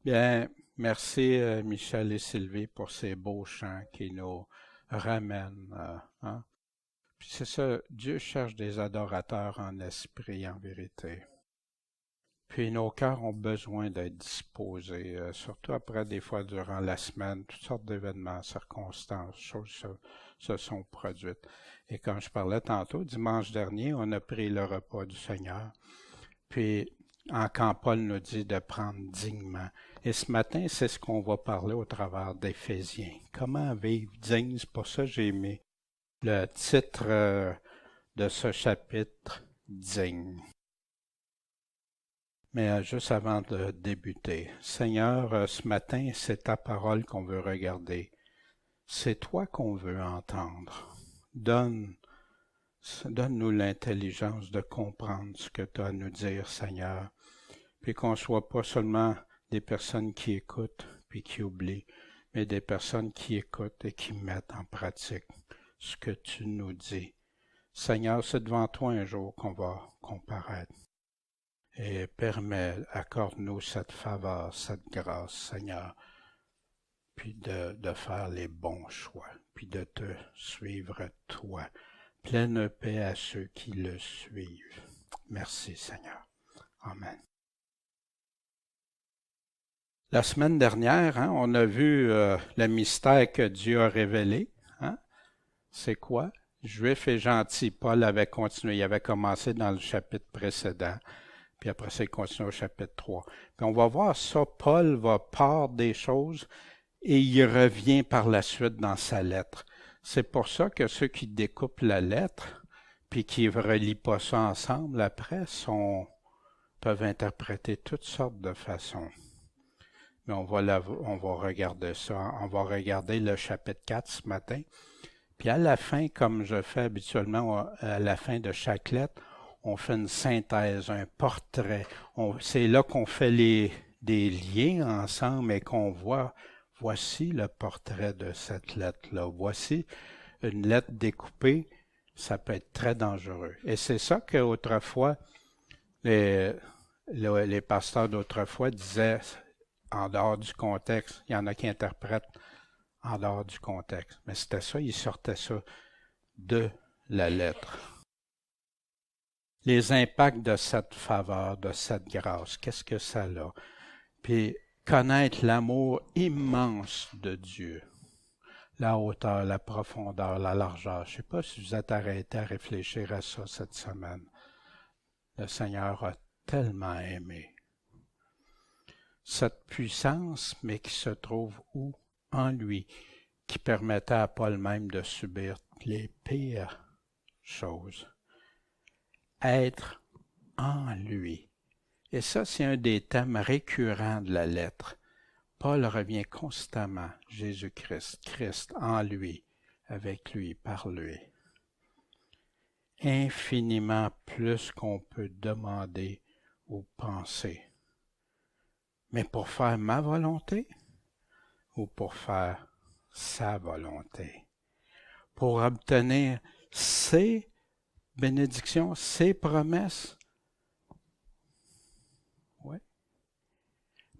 Bien, merci Michel et Sylvie pour ces beaux chants qui nous ramènent. Hein. Puis c'est ça, Dieu cherche des adorateurs en esprit, en vérité. Puis nos cœurs ont besoin d'être disposés, surtout après des fois durant la semaine, toutes sortes d'événements, circonstances, choses se sont produites. Et comme je parlais tantôt, dimanche dernier, on a pris le repas du Seigneur. Puis, quand Paul nous dit de prendre dignement. Et ce matin, c'est ce qu'on va parler au travers d'Éphésiens. Comment vivre digne? C'est pour ça que j'ai mis le titre de ce chapitre, Digne. Mais juste avant de débuter, Seigneur, ce matin, c'est ta parole qu'on veut regarder. C'est toi qu'on veut entendre. Donne-nous l'intelligence de comprendre ce que tu as à nous dire, Seigneur, puis qu'on ne soit pas seulement des personnes qui écoutent puis qui oublient, mais des personnes qui écoutent et qui mettent en pratique ce que tu nous dis. Seigneur, c'est devant toi un jour qu'on va comparaître. Et accorde-nous cette faveur, cette grâce, Seigneur, puis de faire les bons choix, puis de te suivre toi. Pleine paix à ceux qui le suivent. Merci, Seigneur. Amen. La semaine dernière, on a vu le mystère que Dieu a révélé. Hein? C'est quoi? Juif et gentil. Paul avait continué. Il avait commencé dans le chapitre précédent. Puis après ça, il continue au chapitre 3. Puis on va voir ça. Paul va part des choses et il revient par la suite dans sa lettre. C'est pour ça que ceux qui découpent la lettre puis qui ne relient pas ça ensemble après peuvent interpréter toutes sortes de façons. Mais on va regarder ça. On va regarder le chapitre 4 ce matin. Puis à la fin, comme je fais habituellement à la fin de chaque lettre, on fait une synthèse, un portrait. C'est là qu'on fait des liens ensemble et qu'on voit, voici le portrait de cette lettre-là. Voici une lettre découpée. Ça peut être très dangereux. Et c'est ça qu'autrefois, les pasteurs d'autrefois disaient en dehors du contexte. Il y en a qui interprètent en dehors du contexte. Mais c'était ça, ils sortaient ça de la lettre. Les impacts de cette faveur, de cette grâce, qu'est-ce que ça a? Puis connaître l'amour immense de Dieu. La hauteur, la profondeur, la largeur. Je ne sais pas si vous êtes arrêté à réfléchir à ça cette semaine. Le Seigneur a tellement aimé. Cette puissance, mais qui se trouve où? En lui, qui permettait à Paul même de subir les pires choses. Être en lui. Et ça, c'est un des thèmes récurrents de la lettre. Paul revient constamment, Jésus-Christ, Christ en lui, avec lui, par lui. Infiniment plus qu'on peut demander ou penser. Mais pour faire ma volonté ou pour faire sa volonté? Pour obtenir ses bénédictions, ses promesses? Oui.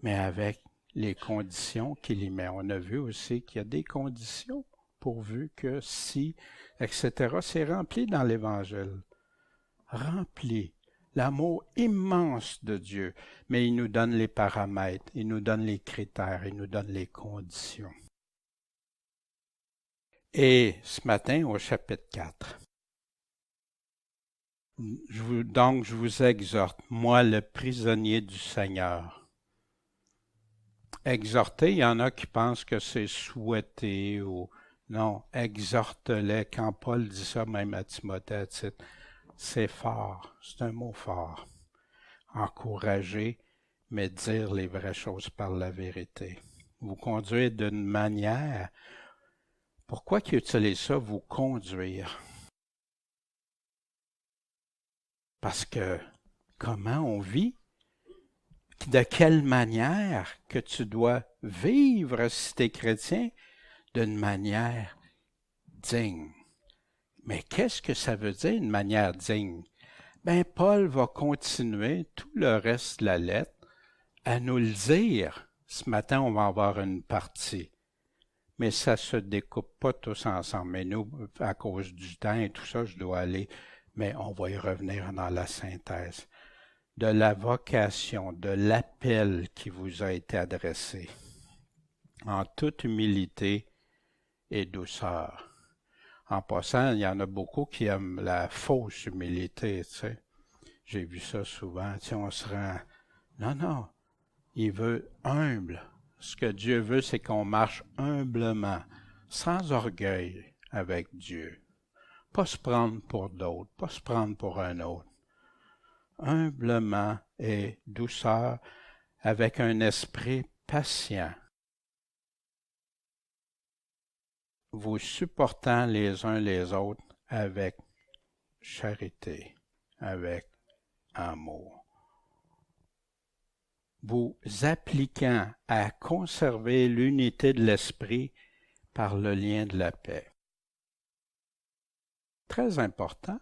Mais avec les conditions qu'il y met. On a vu aussi qu'il y a des conditions pourvu que si, etc. C'est rempli dans l'Évangile. Rempli. L'amour immense de Dieu. Mais il nous donne les paramètres, il nous donne les critères, il nous donne les conditions. Et ce matin, au chapitre 4, donc je vous exhorte, moi le prisonnier du Seigneur. Exhorter, il y en a qui pensent que c'est souhaiter ou non, exhorte-les. Quand Paul dit ça, même à Timothée, c'est fort, c'est un mot fort. Encourager, mais dire les vraies choses par la vérité. Vous conduire d'une manière. Pourquoi qu'il utilise ça, vous conduire? Parce que comment on vit? De quelle manière que tu dois vivre si tu es chrétien? D'une manière digne. Mais qu'est-ce que ça veut dire, une manière digne? Ben, Paul va continuer tout le reste de la lettre à nous le dire. Ce matin, on va avoir une partie. Mais ça ne se découpe pas tous ensemble. Mais nous, à cause du temps et tout ça, je dois aller. Mais on va y revenir dans la synthèse. De la vocation, de l'appel qui vous a été adressé, en toute humilité et douceur. En passant, il y en a beaucoup qui aiment la fausse humilité, tu sais. J'ai vu ça souvent, tu sais, on se rend... Non, il veut humble. Ce que Dieu veut, c'est qu'on marche humblement, sans orgueil avec Dieu. Pas se prendre pour d'autres, pas se prendre pour un autre. Humblement et douceur, avec un esprit patient. Vous supportant les uns les autres avec charité, avec amour. Vous appliquant à conserver l'unité de l'esprit par le lien de la paix. Très important,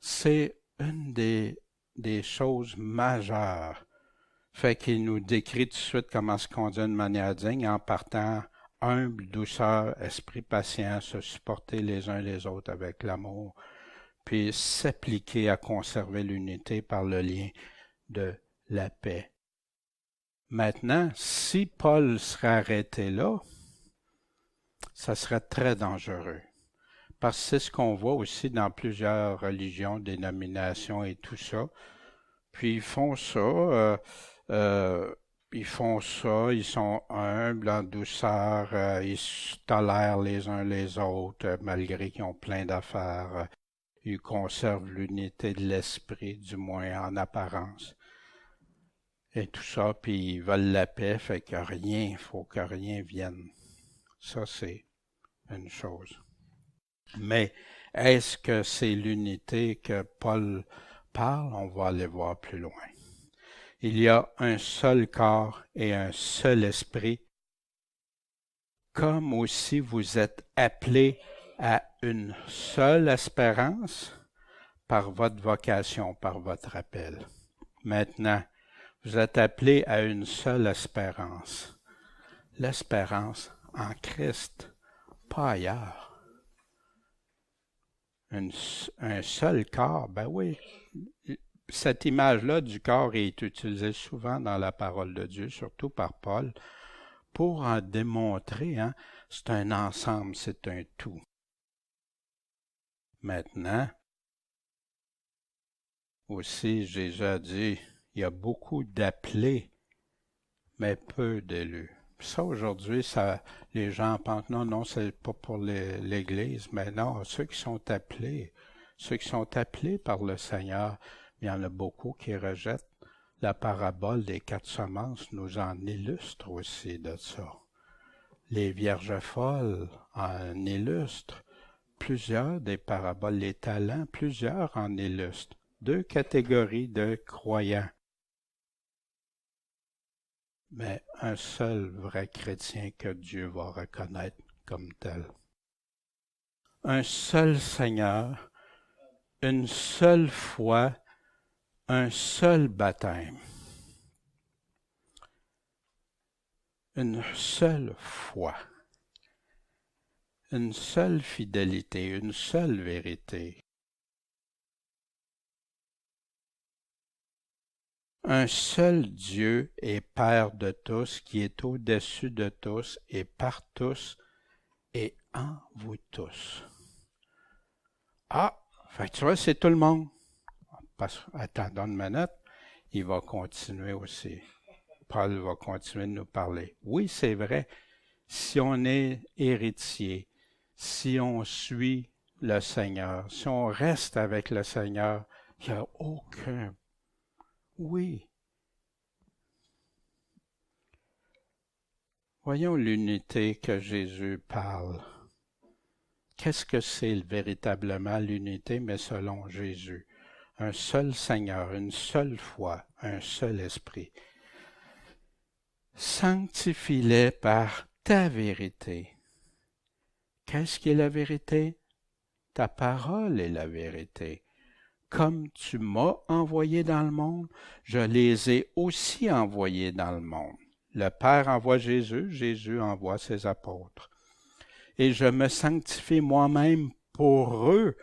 c'est une des choses majeures. Fait qu'il nous décrit tout de suite comment se conduire de manière digne en partant humble, douceur, esprit patient, se supporter les uns les autres avec l'amour, puis s'appliquer à conserver l'unité par le lien de la paix. Maintenant, si Paul serait arrêté là, ça serait très dangereux. Parce que c'est ce qu'on voit aussi dans plusieurs religions, dénominations et tout ça. Puis ils font ça, ils sont humbles, en douceur, ils se tolèrent les uns les autres, malgré qu'ils ont plein d'affaires. Ils conservent l'unité de l'esprit, du moins en apparence. Et tout ça, puis ils veulent la paix, fait que rien, faut que rien vienne. Ça, c'est une chose. Mais est-ce que c'est l'unité que Paul parle? On va aller voir plus loin. Il y a un seul corps et un seul esprit, comme aussi vous êtes appelés à une seule espérance par votre vocation, par votre appel. Maintenant, vous êtes appelés à une seule espérance. L'espérance en Christ, pas ailleurs. Un seul corps, ben oui. Cette image-là du corps est utilisée souvent dans la parole de Dieu, surtout par Paul, pour en démontrer, c'est un ensemble, c'est un tout. Maintenant, aussi, Jésus a dit, il y a beaucoup d'appelés, mais peu d'élus. Ça, aujourd'hui, les gens pensent, non, c'est pas pour l'Église, mais non, ceux qui sont appelés par le Seigneur, il y en a beaucoup qui rejettent. La parabole des 4 semences nous en illustre aussi de ça. Les vierges folles en illustrent. Plusieurs des paraboles, les talents, plusieurs en illustrent. 2 catégories de croyants. Mais un seul vrai chrétien que Dieu va reconnaître comme tel. Un seul Seigneur, une seule foi, un seul baptême. Une seule foi. Une seule fidélité, une seule vérité. Un seul Dieu et Père de tous, qui est au-dessus de tous et par tous et en vous tous. Ah, fait que tu vois, c'est tout le monde. Attends une minute, il va continuer aussi. Paul va continuer de nous parler. Oui, c'est vrai, si on est héritier, si on suit le Seigneur, si on reste avec le Seigneur, il n'y a aucun... Oui. Voyons l'unité que Jésus parle. Qu'est-ce que c'est véritablement l'unité, mais selon Jésus? Un seul Seigneur, une seule foi, un seul esprit. Sanctifie-les par ta vérité. Qu'est-ce qui est la vérité? Ta parole est la vérité. Comme tu m'as envoyé dans le monde, je les ai aussi envoyés dans le monde. Le Père envoie Jésus, Jésus envoie ses apôtres. Et je me sanctifie moi-même pour eux,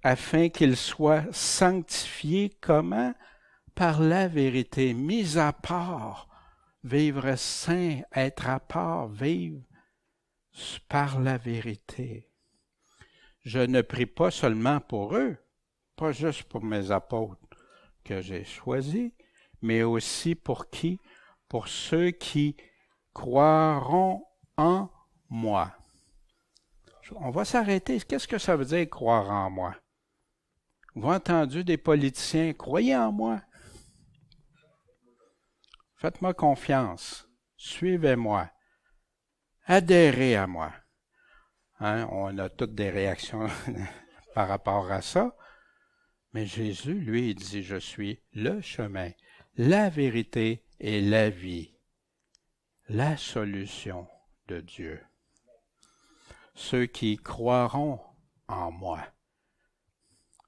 afin qu'ils soient sanctifiés comment? Par la vérité, mis à part, vivre saint, être à part, vivre par la vérité. Je ne prie pas seulement pour eux, pas juste pour mes apôtres que j'ai choisis, mais aussi pour qui? Pour ceux qui croiront en moi. On va s'arrêter. Qu'est-ce que ça veut dire croire en moi? Vous avez entendu des politiciens, croyez en moi. Faites-moi confiance. Suivez-moi. Adhérez à moi. Hein, on a toutes des réactions par rapport à ça. Mais Jésus, lui, il dit, je suis le chemin, la vérité et la vie. La solution de Dieu. Ceux qui croiront en moi.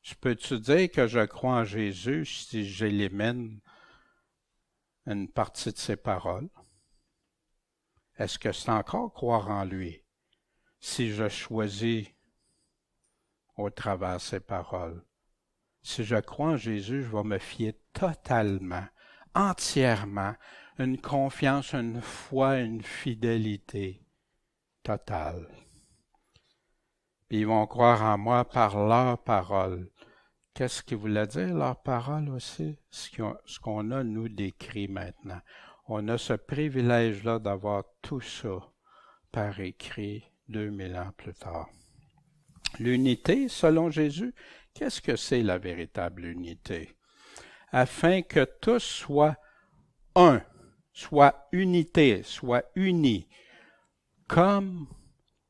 Je peux-tu dire que je crois en Jésus si j'élimine une partie de ses paroles? Est-ce que c'est encore croire en lui si je choisis au travers de ses paroles? Si je crois en Jésus, je vais me fier totalement, entièrement, une confiance, une foi, une fidélité totale. Puis ils vont croire en moi par leur parole. Qu'est-ce qu'ils voulaient dire, leur parole aussi? Ce qu'on a, nous, décrit maintenant. On a ce privilège-là d'avoir tout ça par écrit 2000 ans plus tard. L'unité, selon Jésus, qu'est-ce que c'est la véritable unité? Afin que tous soient un, soient unité, soient unis, comme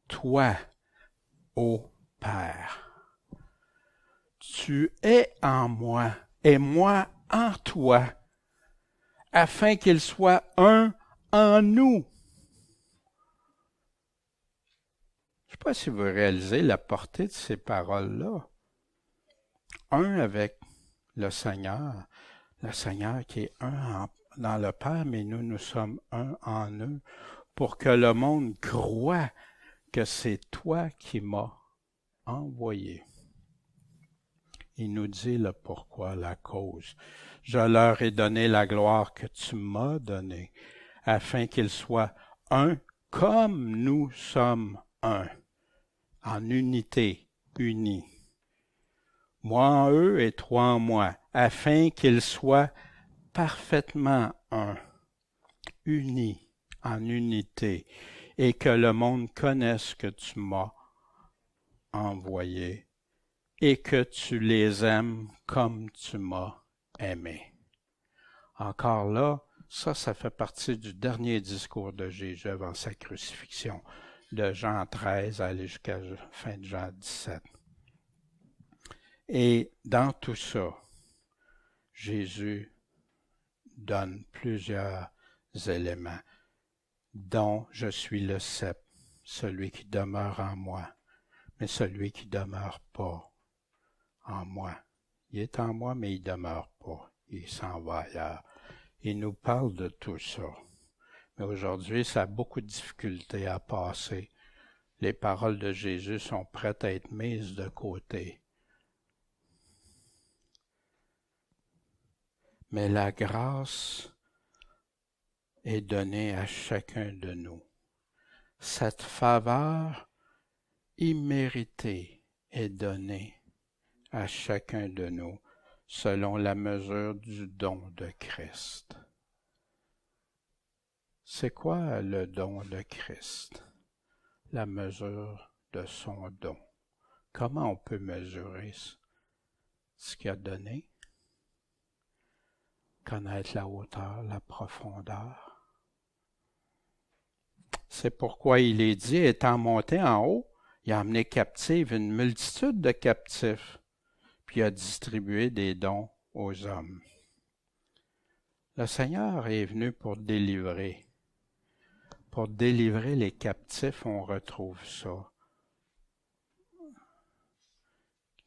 toi, ô Père. Tu es en moi et moi en toi, afin qu'ils soient un en nous. Je ne sais pas si vous réalisez la portée de ces paroles-là. Un avec le Seigneur qui est un dans le Père, mais nous sommes un en eux, pour que le monde croie que c'est toi qui m'as envoyé. Il nous dit le pourquoi, la cause. Je leur ai donné la gloire que tu m'as donnée, afin qu'ils soient un comme nous sommes un, en unité, unis. Moi en eux et toi en moi, afin qu'ils soient parfaitement un, unis, en unité, et que le monde connaisse que tu m'as envoyé et que tu les aimes comme tu m'as aimé. Encore là, ça fait partie du dernier discours de Jésus avant sa crucifixion, de Jean 13 à aller jusqu'à la fin de Jean 17. Et dans tout ça, Jésus donne plusieurs éléments, dont je suis le cep, celui qui demeure en moi, mais celui qui demeure pas en moi. Il est en moi, mais il demeure pas. Il s'en va ailleurs. Il nous parle de tout ça. Mais aujourd'hui, ça a beaucoup de difficultés à passer. Les paroles de Jésus sont prêtes à être mises de côté. Mais la grâce est donnée à chacun de nous. Cette faveur imméritée est donnée à chacun de nous selon la mesure du don de Christ. C'est quoi le don de Christ? La mesure de son don. Comment on peut mesurer ce qu'il a donné? Connaître la hauteur, la profondeur. C'est pourquoi il est dit, étant monté en haut, il a amené captive une multitude de captifs, puis a distribué des dons aux hommes. Le Seigneur est venu pour délivrer. Pour délivrer les captifs, on retrouve ça.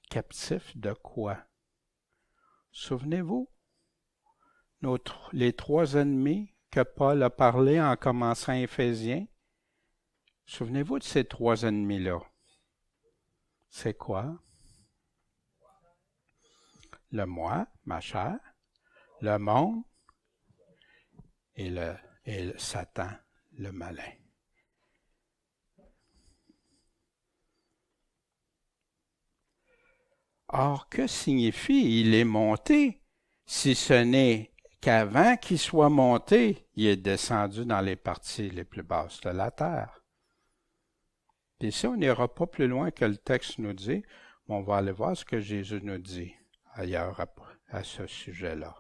Captifs de quoi? Souvenez-vous, les trois ennemis que Paul a parlé en commençant Éphésiens? Souvenez-vous de ces trois ennemis-là. C'est quoi? Le moi, ma chair, le monde et le Satan, le malin. Or, que signifie il est monté si ce n'est qu'avant qu'il soit monté, il est descendu dans les parties les plus basses de la terre? Et ici, on n'ira pas plus loin que le texte nous dit, mais on va aller voir ce que Jésus nous dit ailleurs à ce sujet-là.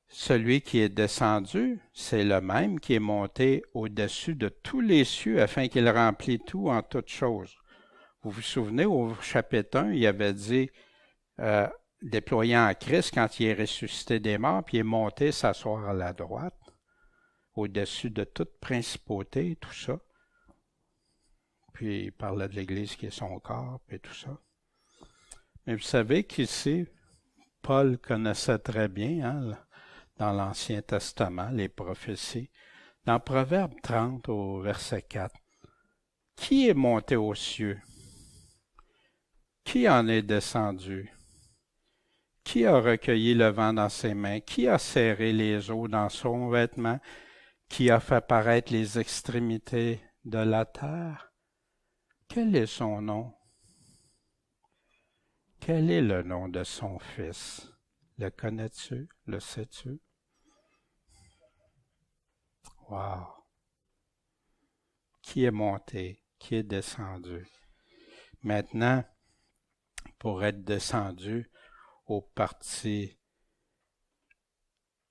Celui qui est descendu, c'est le même qui est monté au-dessus de tous les cieux afin qu'il remplisse tout en toutes choses. Vous vous souvenez, au chapitre 1, il avait dit, déployant en Christ quand il est ressuscité des morts, puis il est monté s'asseoir à la droite, au-dessus de toute principauté, tout ça. Puis il parlait de l'Église qui est son corps, et tout ça. Mais vous savez qu'ici, Paul connaissait très bien, hein, dans l'Ancien Testament, les prophéties. Dans Proverbe 30, au verset 4, qui est monté aux cieux? Qui en est descendu? Qui a recueilli le vent dans ses mains? Qui a serré les eaux dans son vêtement? Qui a fait paraître les extrémités de la terre? Quel est son nom? Quel est le nom de son fils? Le connais-tu? Le sais-tu? Wow! Qui est monté? Qui est descendu? Maintenant, pour être descendu aux parties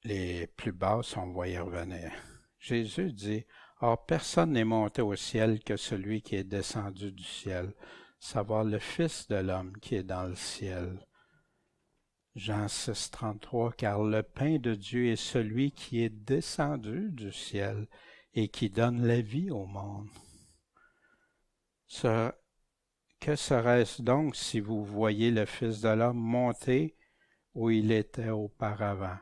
les plus basses, on va y revenir. Jésus dit, « Or, personne n'est monté au ciel que celui qui est descendu du ciel, savoir le Fils de l'homme qui est dans le ciel. » Jean 6, 33, « Car le pain de Dieu est celui qui est descendu du ciel et qui donne la vie au monde. » Que serait-ce donc si vous voyez le Fils de l'homme monter où il était auparavant?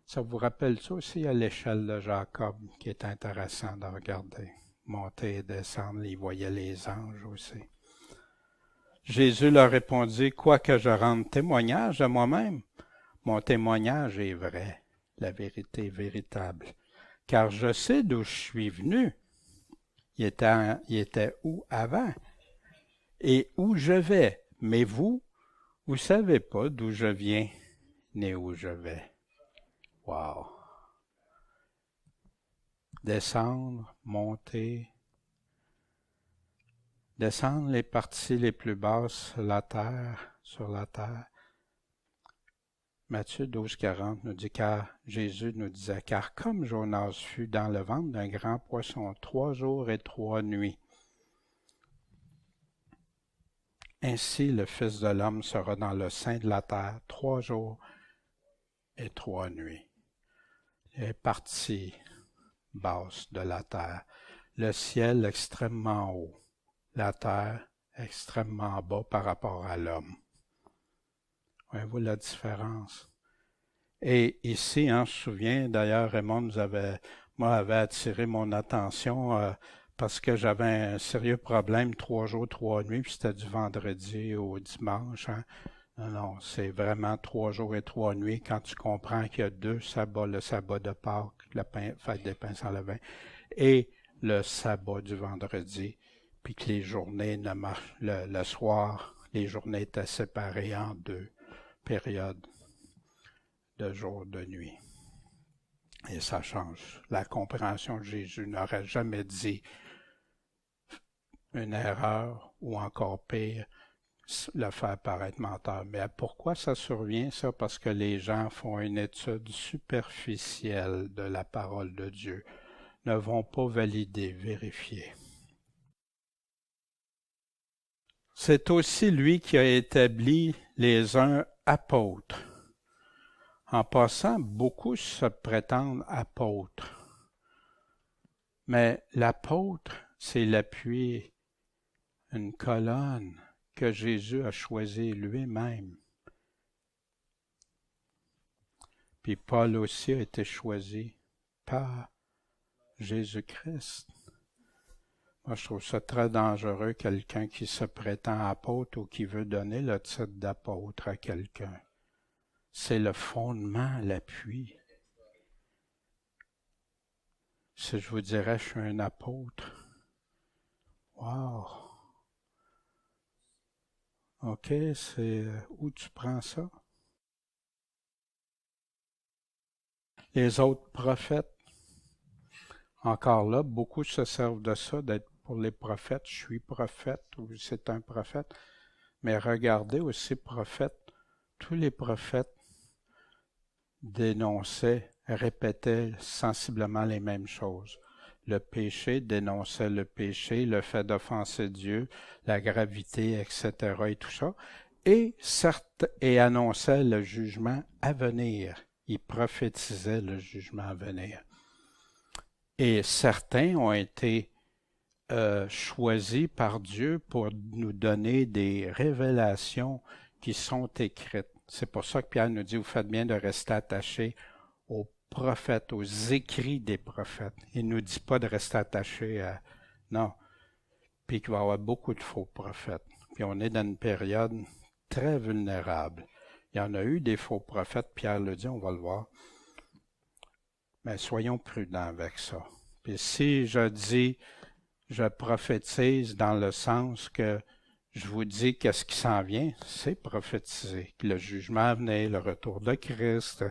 Ça vous rappelle ça aussi à l'échelle de Jacob, qui est intéressant de regarder. Monter et descendre, il voyait les anges aussi. Jésus leur répondit, « Quoique je rende témoignage de moi-même, mon témoignage est vrai, la vérité est véritable, car je sais d'où je suis venu. » Il était où avant et où je vais. Mais vous ne savez pas d'où je viens ni où je vais. Wow! Descendre, monter, descendre les parties les plus basses sur la terre. Matthieu 12, 40 nous dit, car Jésus nous disait, car comme Jonas fut dans le ventre d'un grand poisson 3 jours et 3 nuits, ainsi le Fils de l'homme sera dans le sein de la terre 3 jours et 3 nuits. Les parties basses de la terre, le ciel extrêmement haut, la terre extrêmement bas par rapport à l'homme. Voyez-vous la différence? Et ici, on se souvient, d'ailleurs, Raymond avait attiré mon attention parce que j'avais un sérieux problème 3 jours, 3 nuits, puis c'était du vendredi au dimanche. Hein. Non, c'est vraiment 3 jours et 3 nuits quand tu comprends qu'il y a 2 sabbats, le sabbat de Pâques, la fête des pains sans levain, et le sabbat du vendredi, puis que les journées ne marchent, le soir, les journées étaient séparées en 2 périodes de jour, de nuit. Et ça change. La compréhension de Jésus n'aurait jamais dit une erreur ou encore pire, le faire paraître menteur. Mais pourquoi ça survient, ça? Parce que les gens font une étude superficielle de la parole de Dieu, ne vont pas valider, vérifier. C'est aussi lui qui a établi les uns apôtres. En passant, beaucoup se prétendent apôtres. Mais l'apôtre, c'est l'appui, une colonne que Jésus a choisie lui-même. Puis Paul aussi a été choisi par Jésus-Christ. Moi, je trouve ça très dangereux, quelqu'un qui se prétend apôtre ou qui veut donner le titre d'apôtre à quelqu'un. C'est le fondement, l'appui. Si je vous dirais, je suis un apôtre. Wow! OK, c'est où tu prends ça? Les autres prophètes, encore là, beaucoup se servent de ça, d'être pour les prophètes. Je suis prophète ou c'est un prophète. Mais regardez aussi prophète. Tous les prophètes dénonçaient, répétaient sensiblement les mêmes choses. Le péché, dénonçait le péché, le fait d'offenser Dieu, la gravité, etc. et tout ça. Et certes, et annonçait le jugement à venir. Ils prophétisaient le jugement à venir. Et certains ont été choisis par Dieu pour nous donner des révélations qui sont écrites. C'est pour ça que Pierre nous dit, vous faites bien de rester attachés aux prophètes, aux écrits des prophètes. Il ne nous dit pas de rester attachés à... Non. Puis qu'il va y avoir beaucoup de faux prophètes. Puis on est dans une période très vulnérable. Il y en a eu des faux prophètes, Pierre le dit, on va le voir. Mais soyons prudents avec ça. Puis si je dis, je prophétise dans le sens que je vous dis qu'est-ce qui s'en vient, c'est prophétiser. Le jugement à venir, le retour de Christ,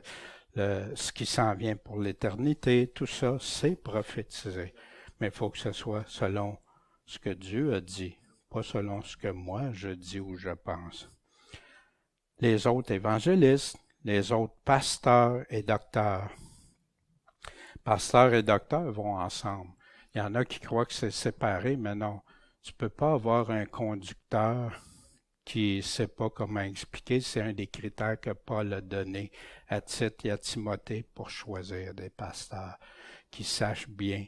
ce qui s'en vient pour l'éternité, tout ça, c'est prophétiser. Mais il faut que ce soit selon ce que Dieu a dit, pas selon ce que moi je dis ou je pense. Les autres évangélistes, les autres pasteurs et docteurs. Pasteurs et docteurs vont ensemble. Il y en a qui croient que c'est séparé, mais non. Tu ne peux pas avoir un conducteur qui ne sait pas comment expliquer. C'est un des critères que Paul a donné à Tite et à Timothée pour choisir des pasteurs qui sachent bien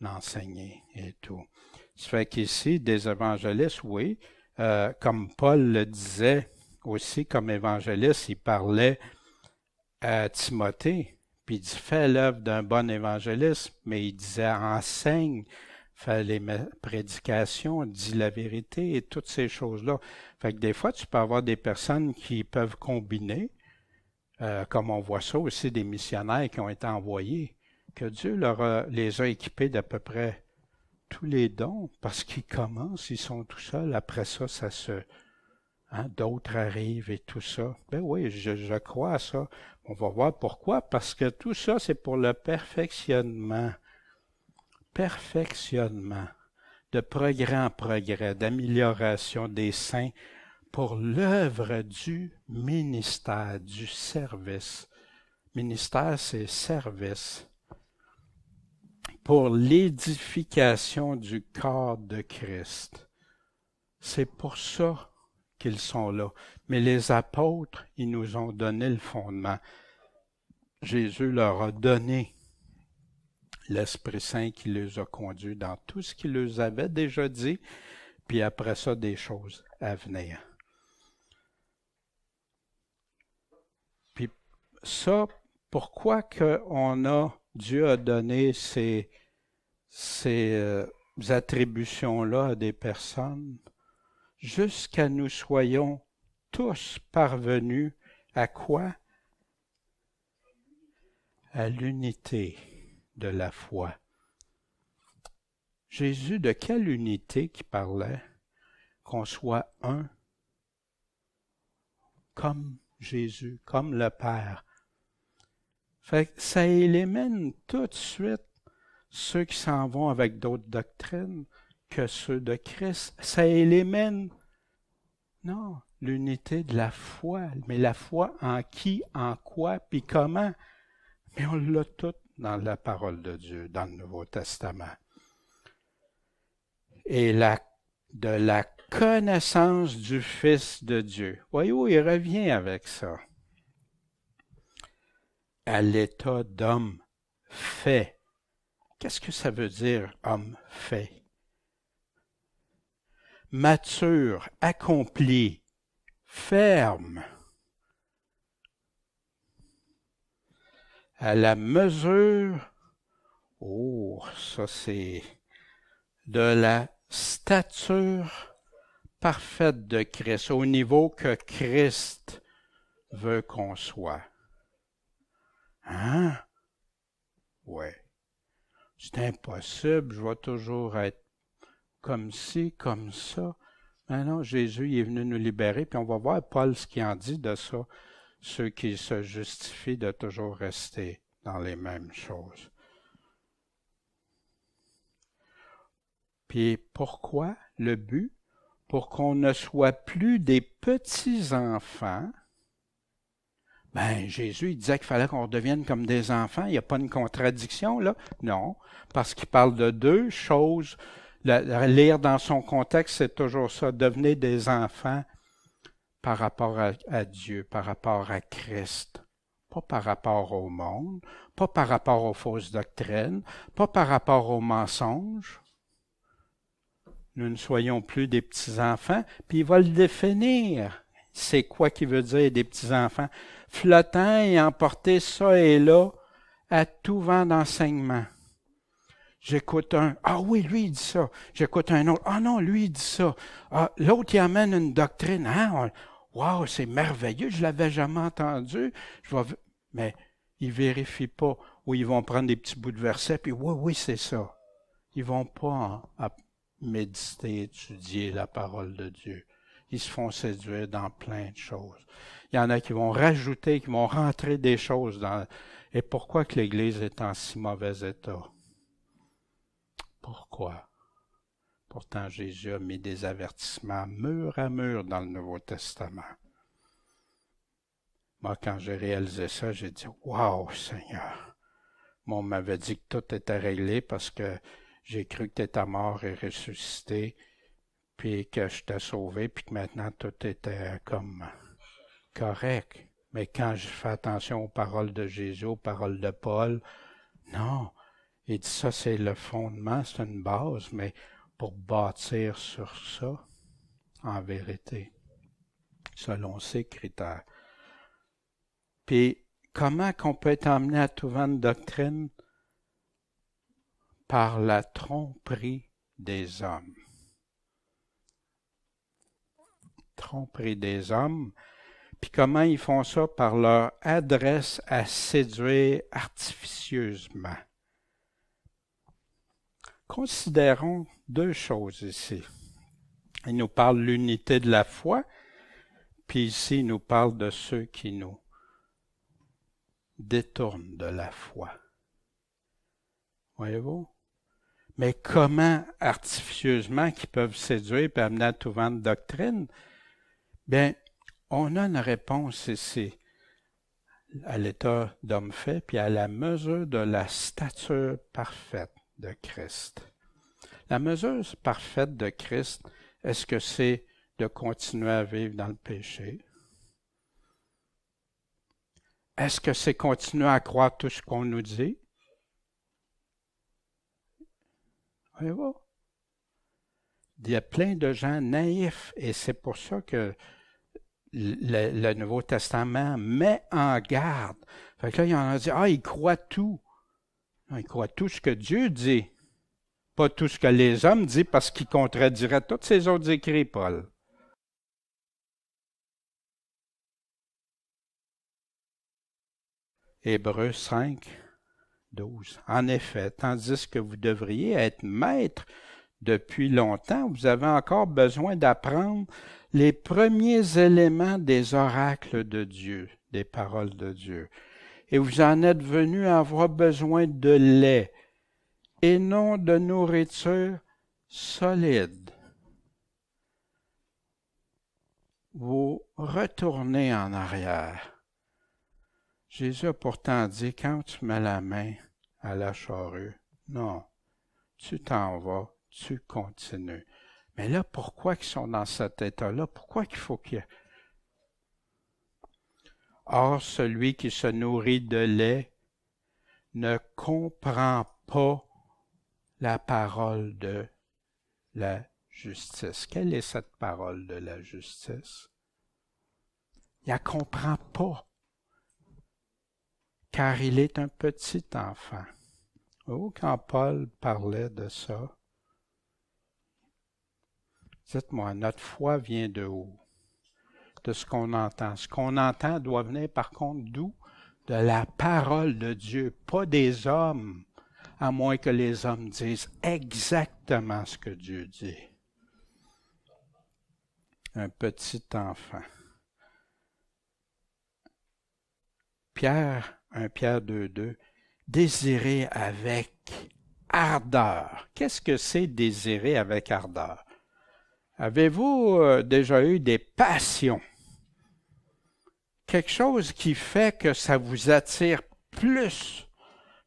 l'enseigner et tout. Ça fait qu'ici, des évangélistes, oui, comme Paul le disait aussi comme évangéliste, il parlait à Timothée. Puis il dit, fais l'œuvre d'un bon évangéliste, mais il disait, enseigne, fais les prédications, dis la vérité et toutes ces choses-là. Fait que des fois, tu peux avoir des personnes qui peuvent combiner, comme on voit ça aussi, des missionnaires qui ont été envoyés, que Dieu les a équipés d'à peu près tous les dons, parce qu'ils commencent, ils sont tout seuls. Après ça, ça se... d'autres arrivent et tout ça. Ben oui, je crois à ça. On va voir pourquoi. Parce que tout ça, c'est pour le perfectionnement. Perfectionnement. De progrès en progrès, d'amélioration des saints pour l'œuvre du ministère, du service. Ministère, c'est service. Pour l'édification du corps de Christ. C'est pour ça qu'ils sont là. Mais les apôtres, ils nous ont donné le fondement. Jésus leur a donné l'Esprit Saint qui les a conduits dans tout ce qu'il leur avait déjà dit, puis après ça, des choses à venir. Puis ça, pourquoi Dieu a donné ces attributions-là à des personnes? Jusqu'à nous soyons tous parvenus à quoi? À l'unité de la foi. Jésus, de quelle unité qu'il parlait? Qu'on soit un, comme Jésus, comme le Père. Fait que ça élimine tout de suite ceux qui s'en vont avec d'autres doctrines que ceux de Christ. Ça élimine, non, l'unité de la foi. Mais la foi en qui, en quoi, puis comment? Mais on l'a tout dans la parole de Dieu, dans le Nouveau Testament. Et de la connaissance du Fils de Dieu. Voyez-vous, il revient avec ça. À l'état d'homme fait. Qu'est-ce que ça veut dire, homme fait? Mature, accompli, ferme. À la mesure, ça c'est de la stature parfaite de Christ, au niveau que Christ veut qu'on soit. Hein? Ouais. C'est impossible, je vais toujours être comme ci, comme ça. Mais non, Jésus il est venu nous libérer, puis on va voir Paul ce qu'il en dit de ça, ceux qui se justifient de toujours rester dans les mêmes choses. Puis pourquoi le but? Pour qu'on ne soit plus des petits-enfants. Ben, Jésus, il disait qu'il fallait qu'on redevienne comme des enfants. Il n'y a pas une contradiction, là? Non, parce qu'il parle de deux choses. Lire dans son contexte, c'est toujours ça. Devenez des enfants par rapport à Dieu, par rapport à Christ. Pas par rapport au monde, pas par rapport aux fausses doctrines, pas par rapport aux mensonges. Nous ne soyons plus des petits-enfants, puis il va le définir. C'est quoi qui veut dire des petits-enfants? Flottant et emporter ça et là, à tout vent d'enseignement. J'écoute un, ah oui, lui il dit ça. J'écoute un autre, ah non, lui il dit ça. Ah, l'autre il amène une doctrine, hein? Wow, c'est merveilleux, je l'avais jamais entendu. Mais ils vérifient pas, ou ils vont prendre des petits bouts de versets, puis oui, c'est ça. Ils vont pas méditer, étudier la parole de Dieu. Ils se font séduire dans plein de choses. Il y en a qui vont rajouter, qui vont rentrer des choses dans... Et pourquoi que l'Église est en si mauvais état? Pourquoi? Pourtant, Jésus a mis des avertissements mur à mur dans le Nouveau Testament. Moi, quand j'ai réalisé ça, j'ai dit « Wow, Seigneur! » Moi, on m'avait dit que tout était réglé parce que j'ai cru que tu étais mort et ressuscité, puis que je t'ai sauvé, puis que maintenant tout était comme correct. Mais quand je fais attention aux paroles de Jésus, aux paroles de Paul, non. Il dit ça, c'est le fondement, c'est une base, mais pour bâtir sur ça, en vérité, selon ces critères. Puis, comment qu'on peut être emmené à tout vent de doctrine? Par la tromperie des hommes. Tromperie des hommes. Puis comment ils font ça? Par leur adresse à séduire artificieusement. Considérons deux choses ici. Il nous parle de l'unité de la foi, puis ici il nous parle de ceux qui nous détournent de la foi. Voyez-vous? Mais comment artificieusement qu'ils peuvent séduire et amener à tout vent de doctrine? Bien, on a une réponse ici à l'état d'homme fait, puis à la mesure de la stature parfaite de Christ. La mesure parfaite de Christ, est-ce que c'est de continuer à vivre dans le péché? Est-ce que c'est continuer à croire tout ce qu'on nous dit? Voyez-vous? Il y a plein de gens naïfs et c'est pour ça que le Nouveau Testament met en garde. Fait que là, il y en a dit, ils croient tout. Non, ils croient tout ce que Dieu dit. Pas tout ce que les hommes disent parce qu'ils contrediraient tous ces autres écrits, Paul. Hébreux 5, 12. En effet, tandis que vous devriez être maître depuis longtemps, vous avez encore besoin d'apprendre les premiers éléments des oracles de Dieu, des paroles de Dieu. Et vous en êtes venus à avoir besoin de lait et non de nourriture solide. Vous retournez en arrière. Jésus a pourtant dit, quand tu mets la main à la charrue, non, tu t'en vas, tu continues. Mais là, pourquoi ils sont dans cet état-là? Pourquoi qu'il faut qu'il y ait... Or, celui qui se nourrit de lait ne comprend pas la parole de la justice. Quelle est cette parole de la justice? Il ne la comprend pas. car il est un petit enfant. Oh, quand Paul parlait de ça, dites-moi, notre foi vient de où? De ce qu'on entend. Ce qu'on entend doit venir par contre d'où? De la parole de Dieu, pas des hommes, à moins que les hommes disent exactement ce que Dieu dit. Un petit enfant. Pierre 2:2, désirer avec ardeur. Qu'est-ce que c'est désirer avec ardeur? Avez-vous déjà eu des passions? Quelque chose qui fait que ça vous attire plus,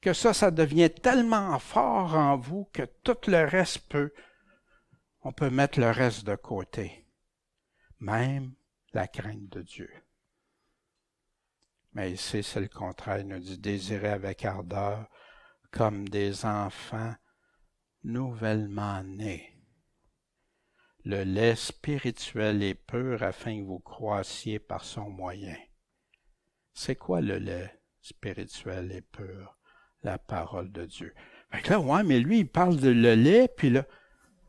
que ça devient tellement fort en vous que tout le reste on peut mettre le reste de côté. Même la crainte de Dieu. Mais ici, c'est le contraire. Il nous dit désirer avec ardeur, comme des enfants nouvellement nés. Le lait spirituel est pur afin que vous croissiez par son moyen. C'est quoi le lait spirituel et pur? La parole de Dieu. Fait que là, ouais, mais lui, il parle de le lait, puis là,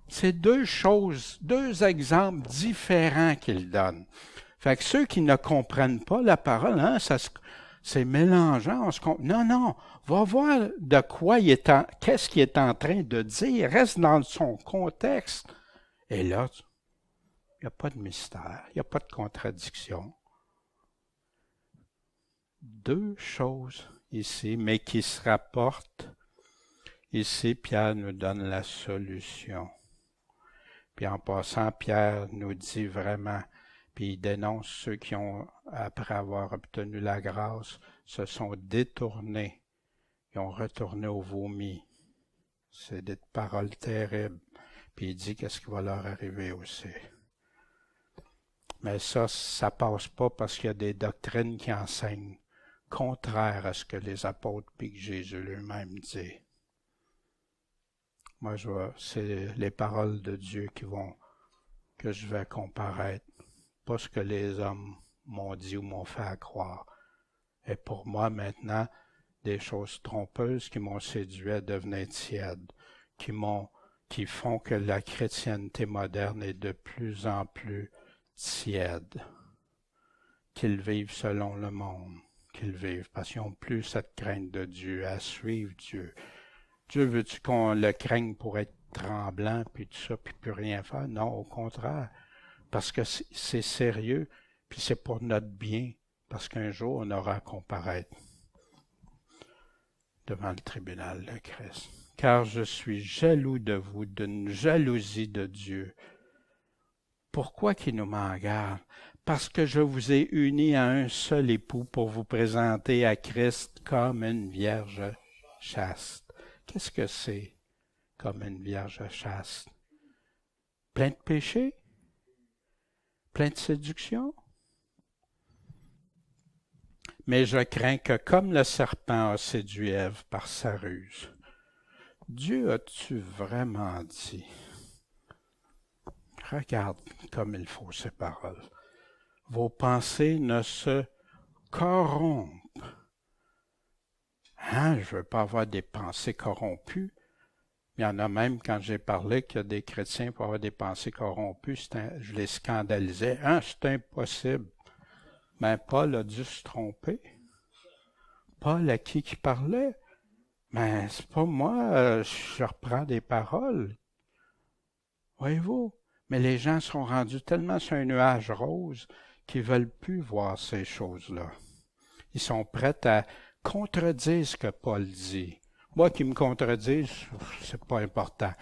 c'est deux choses, deux exemples différents qu'il donne. Fait que ceux qui ne comprennent pas la parole, hein, c'est mélangeant. Non, va voir de quoi qu'est-ce qu'il est en train de dire. Reste dans son contexte. Et là, il n'y a pas de mystère, il n'y a pas de contradiction. Deux choses ici, mais qui se rapportent. Ici, Pierre nous donne la solution. Puis en passant, Pierre nous dit vraiment, puis il dénonce ceux qui ont, après avoir obtenu la grâce, se sont détournés. Ils ont retourné au vomi. C'est des paroles terribles. Puis il dit qu'est-ce qui va leur arriver aussi. Mais ça passe pas parce qu'il y a des doctrines qui enseignent contraire à ce que les apôtres puis que Jésus lui-même dit. Moi, c'est les paroles de Dieu que je vais comparaître, pas ce que les hommes m'ont dit ou m'ont fait croire. Et pour moi, maintenant, des choses trompeuses qui m'ont séduit à devenir tiède, qui font que la chrétienté moderne est de plus en plus tiède, qu'ils vivent selon le monde, qu'ils vivent, parce qu'ils n'ont plus cette crainte de Dieu, à suivre Dieu. Dieu veut-tu qu'on le craigne pour être tremblant, puis tout ça, puis plus rien faire? Non, au contraire, parce que c'est sérieux, puis c'est pour notre bien, parce qu'un jour, on aura à comparaître devant le tribunal de Christ. Car je suis jaloux de vous, d'une jalousie de Dieu. Pourquoi qu'il nous met en garde? Parce que je vous ai unis à un seul époux pour vous présenter à Christ comme une vierge chaste. Qu'est-ce que c'est comme une vierge chaste? Plein de péchés? Plein de séduction? Mais je crains que comme le serpent a séduit Ève par sa ruse, Dieu a-tu vraiment dit? Regarde comme il faut ces paroles. Vos pensées ne se corrompent. Hein, je ne veux pas avoir des pensées corrompues. Il y en a même, quand j'ai parlé qu'il y a des chrétiens pour avoir des pensées corrompues, je les scandalisais. Hein, c'est impossible. Mais Paul a dû se tromper. Paul, à qui parlait? Mais c'est pas moi, je reprends des paroles. Voyez-vous? Mais les gens sont rendus tellement sur un nuage rose qu'ils ne veulent plus voir ces choses-là. Ils sont prêts à contredire ce que Paul dit. Moi qui me contredis, c'est pas important.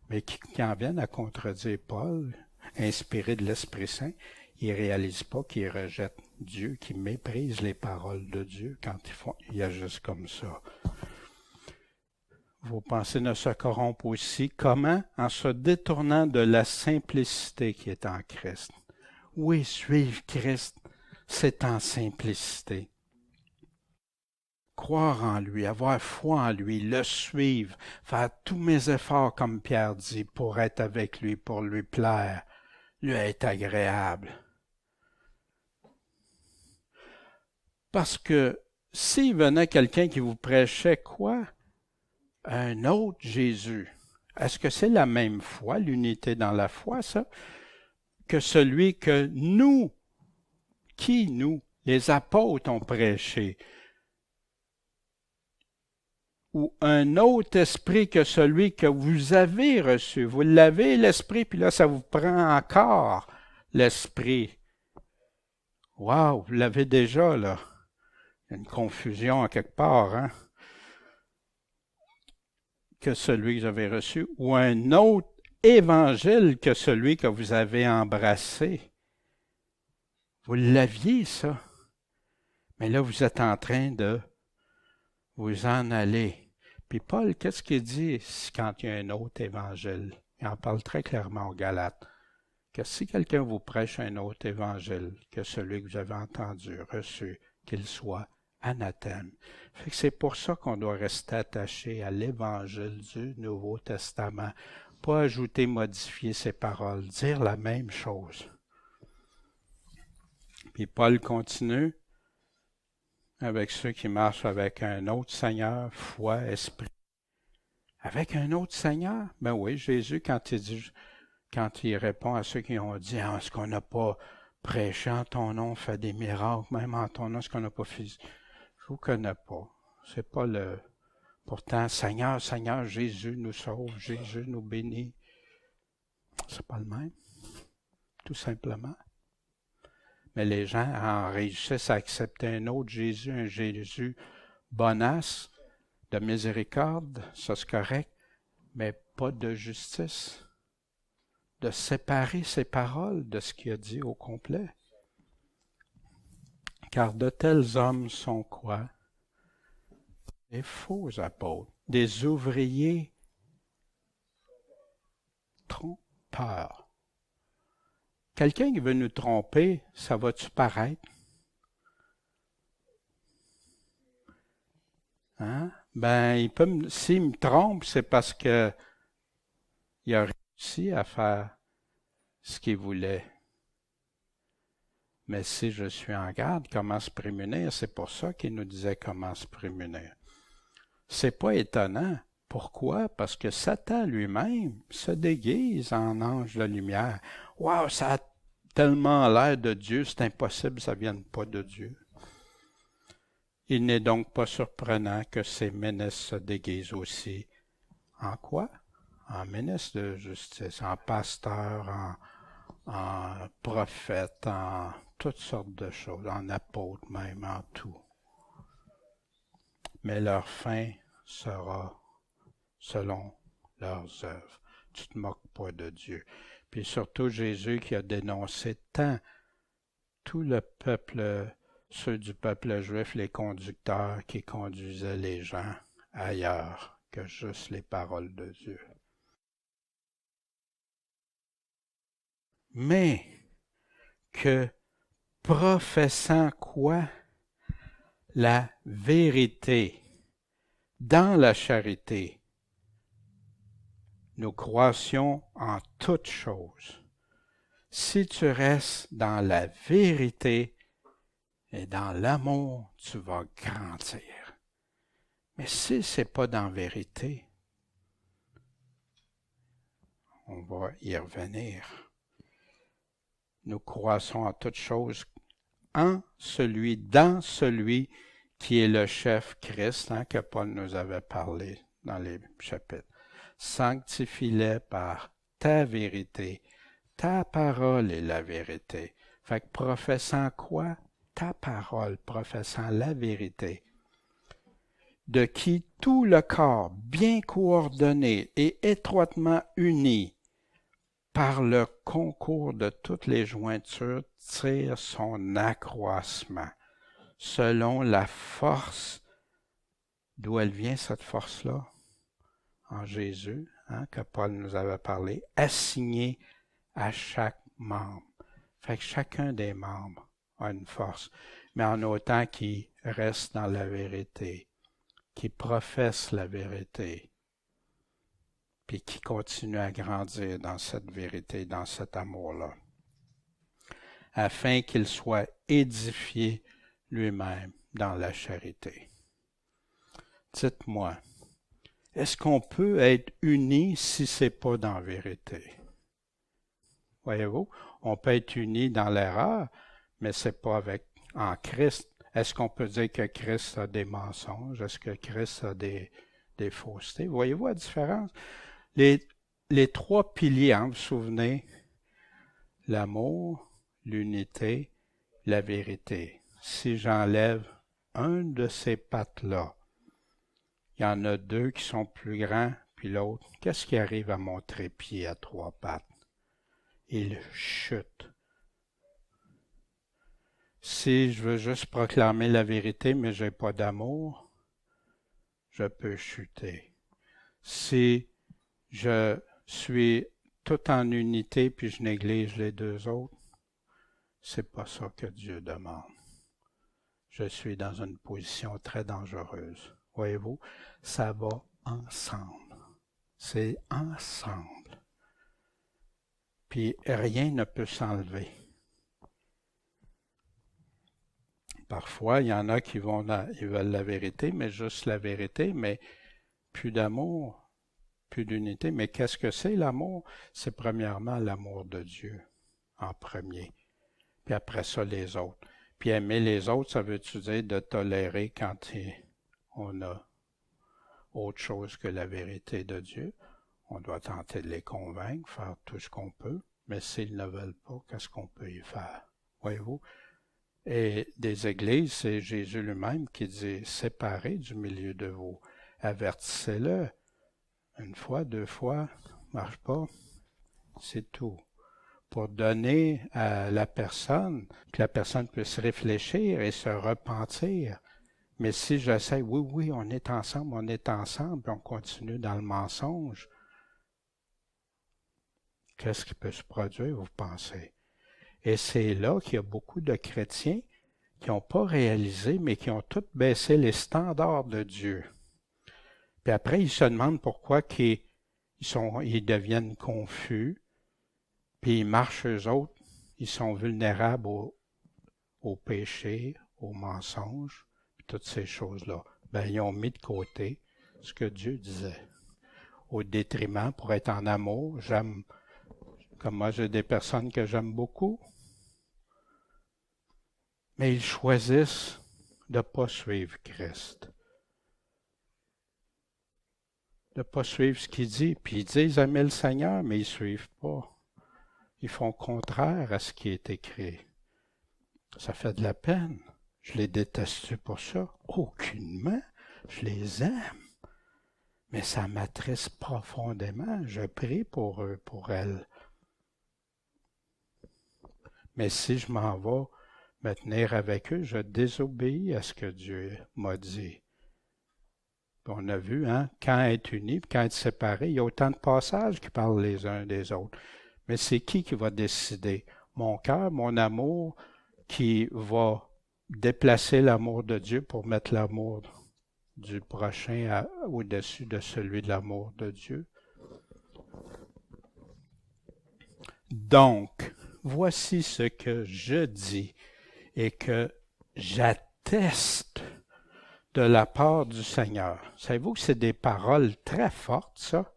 Mais qui en viennent à contredire Paul, inspiré de l'Esprit Saint, ils ne réalisent pas qu'ils rejettent Dieu, qu'ils méprisent les paroles de Dieu quand ils agissent comme ça. Vos pensées ne se corrompent aussi. Comment? En se détournant de la simplicité qui est en Christ. Oui, suivre Christ, c'est en simplicité. Croire en lui, avoir foi en lui, le suivre, faire tous mes efforts, comme Pierre dit, pour être avec lui, pour lui plaire, lui être agréable. Parce que s'il venait quelqu'un qui vous prêchait quoi? Un autre Jésus. Est-ce que c'est la même foi, l'unité dans la foi, ça? Que celui que nous, les apôtres ont prêché? Ou un autre esprit que celui que vous avez reçu? Vous l'avez, l'esprit, puis là, ça vous prend encore l'esprit. Wow, vous l'avez déjà, là. Il y a une confusion à quelque part, hein? Que celui que vous avez reçu, ou un autre évangile que celui que vous avez embrassé. Vous l'aviez, ça. Mais là, vous êtes en train de vous en aller. Puis Paul, qu'est-ce qu'il dit quand il y a un autre évangile? Il en parle très clairement aux Galates. Que si quelqu'un vous prêche un autre évangile que celui que vous avez entendu, reçu, qu'il soit anathème. Fait que c'est pour ça qu'on doit rester attaché à l'évangile du Nouveau Testament. Pas ajouter, modifier ses paroles, dire la même chose. Puis Paul continue avec ceux qui marchent avec un autre Seigneur, foi, esprit. Avec un autre Seigneur? Ben oui, Jésus, quand il répond à ceux qui ont dit, ah, est-ce qu'on n'a pas prêché en ton nom, fait des miracles, même en ton nom, est-ce qu'on n'a pas fait? Je vous connais pas. C'est pas le... Pourtant, Seigneur, Seigneur, Jésus nous sauve, Jésus nous bénit. C'est pas le même, tout simplement. Mais les gens en réussissent à accepter un autre Jésus, un Jésus bonasse, de miséricorde, ça c'est correct, mais pas de justice. De séparer ses paroles de ce qu'il a dit au complet. Car de tels hommes sont quoi? Des faux apôtres, des ouvriers trompeurs. Quelqu'un qui veut nous tromper, ça va-tu paraître? Hein? Ben, s'il me trompe, c'est parce que il a réussi à faire ce qu'il voulait. Mais si je suis en garde, comment se prémunir? C'est pour ça qu'il nous disait comment se prémunir. C'est pas étonnant. Pourquoi? Parce que Satan lui-même se déguise en ange de lumière. Wow, ça a tellement l'air de Dieu, c'est impossible, ça ne vienne pas de Dieu. Il n'est donc pas surprenant que ces ministres se déguisent aussi. En quoi? En ministre de justice, en pasteur, en prophète, en toutes sortes de choses, en apôtre même, en tout. Mais leur fin sera selon leurs œuvres. Tu ne te moques pas de Dieu. Puis surtout Jésus qui a dénoncé tant tout le peuple, ceux du peuple juif, les conducteurs qui conduisaient les gens ailleurs que juste les paroles de Dieu. Mais que professant quoi? La vérité dans la charité, nous croissions en toutes choses. Si tu restes dans la vérité et dans l'amour, tu vas grandir. Mais si ce n'est pas dans la vérité, on va y revenir. Nous croissons en toutes choses dans celui qui est le chef Christ, que Paul nous avait parlé dans les chapitres. Sanctifie-les par ta vérité. Ta parole est la vérité. Fait que professant quoi? Ta parole, professant la vérité. De qui tout le corps, bien coordonné et étroitement uni, par le concours de toutes les jointures, tire son accroissement, selon la force. D'où elle vient cette force-là? En Jésus, que Paul nous avait parlé, assignée à chaque membre. Fait que chacun des membres a une force, mais en autant qu'il reste dans la vérité, qu'il professe la vérité, puis qui continue à grandir dans cette vérité, dans cet amour-là, afin qu'il soit édifié lui-même dans la charité. Dites-moi, est-ce qu'on peut être uni si c'est pas dans la vérité? Voyez-vous, on peut être uni dans l'erreur, mais c'est pas en Christ. Est-ce qu'on peut dire que Christ a des mensonges? Est-ce que Christ a des faussetés? Voyez-vous la différence? Les trois piliers, hein, vous vous souvenez? L'amour, l'unité, la vérité. Si j'enlève un de ces pattes-là, il y en a deux qui sont plus grands, puis l'autre, qu'est-ce qui arrive à mon trépied à trois pattes? Il chute. Si je veux juste proclamer la vérité, mais je n'ai pas d'amour, je peux chuter. Si je suis tout en unité, puis je néglige les deux autres, c'est pas ça que Dieu demande. Je suis dans une position très dangereuse. Voyez-vous, ça va ensemble. C'est ensemble. Puis rien ne peut s'enlever. Parfois, il y en a qui ils veulent la vérité, mais juste la vérité, mais plus d'amour, plus d'unité. Mais qu'est-ce que c'est l'amour? C'est premièrement l'amour de Dieu, en premier. Puis après ça, les autres. Puis aimer les autres, ça veut-tu dire de tolérer quand on a autre chose que la vérité de Dieu? On doit tenter de les convaincre, faire tout ce qu'on peut, mais s'ils ne veulent pas, qu'est-ce qu'on peut y faire? Voyez-vous? Et des églises, c'est Jésus lui-même qui dit « Séparez du milieu de vous, avertissez-le. » Une fois, deux fois, marche pas, c'est tout. Pour donner à la personne, que la personne puisse réfléchir et se repentir. Mais si j'essaie, oui, on est ensemble, puis on continue dans le mensonge, qu'est-ce qui peut se produire, vous pensez? Et c'est là qu'il y a beaucoup de chrétiens qui n'ont pas réalisé, mais qui ont tous baissé les standards de Dieu. Puis après, ils se demandent pourquoi ils deviennent confus, puis ils marchent eux autres, ils sont vulnérables au péché, au mensonge, puis toutes ces choses-là. Ils ont mis de côté ce que Dieu disait. Au détriment, pour être en amour, comme moi j'ai des personnes que j'aime beaucoup, mais ils choisissent de ne pas suivre Christ. De ne pas suivre ce qu'il dit. Puis ils disent aimer le Seigneur, mais ils ne suivent pas. Ils font contraire à ce qui est écrit. Ça fait de la peine. Je les déteste pour ça? Aucunement. Je les aime. Mais ça m'attriste profondément. Je prie pour eux, pour elles. Mais si je m'en vais me tenir avec eux, je désobéis à ce que Dieu m'a dit. Puis on a vu, quand être unis, quand être séparés, il y a autant de passages qui parlent les uns des autres. Mais c'est qui va décider? Mon cœur, mon amour, qui va déplacer l'amour de Dieu pour mettre l'amour du prochain au-dessus de celui de l'amour de Dieu? Donc, voici ce que je dis et que j'atteste de la part du Seigneur. Savez-vous que c'est des paroles très fortes, ça?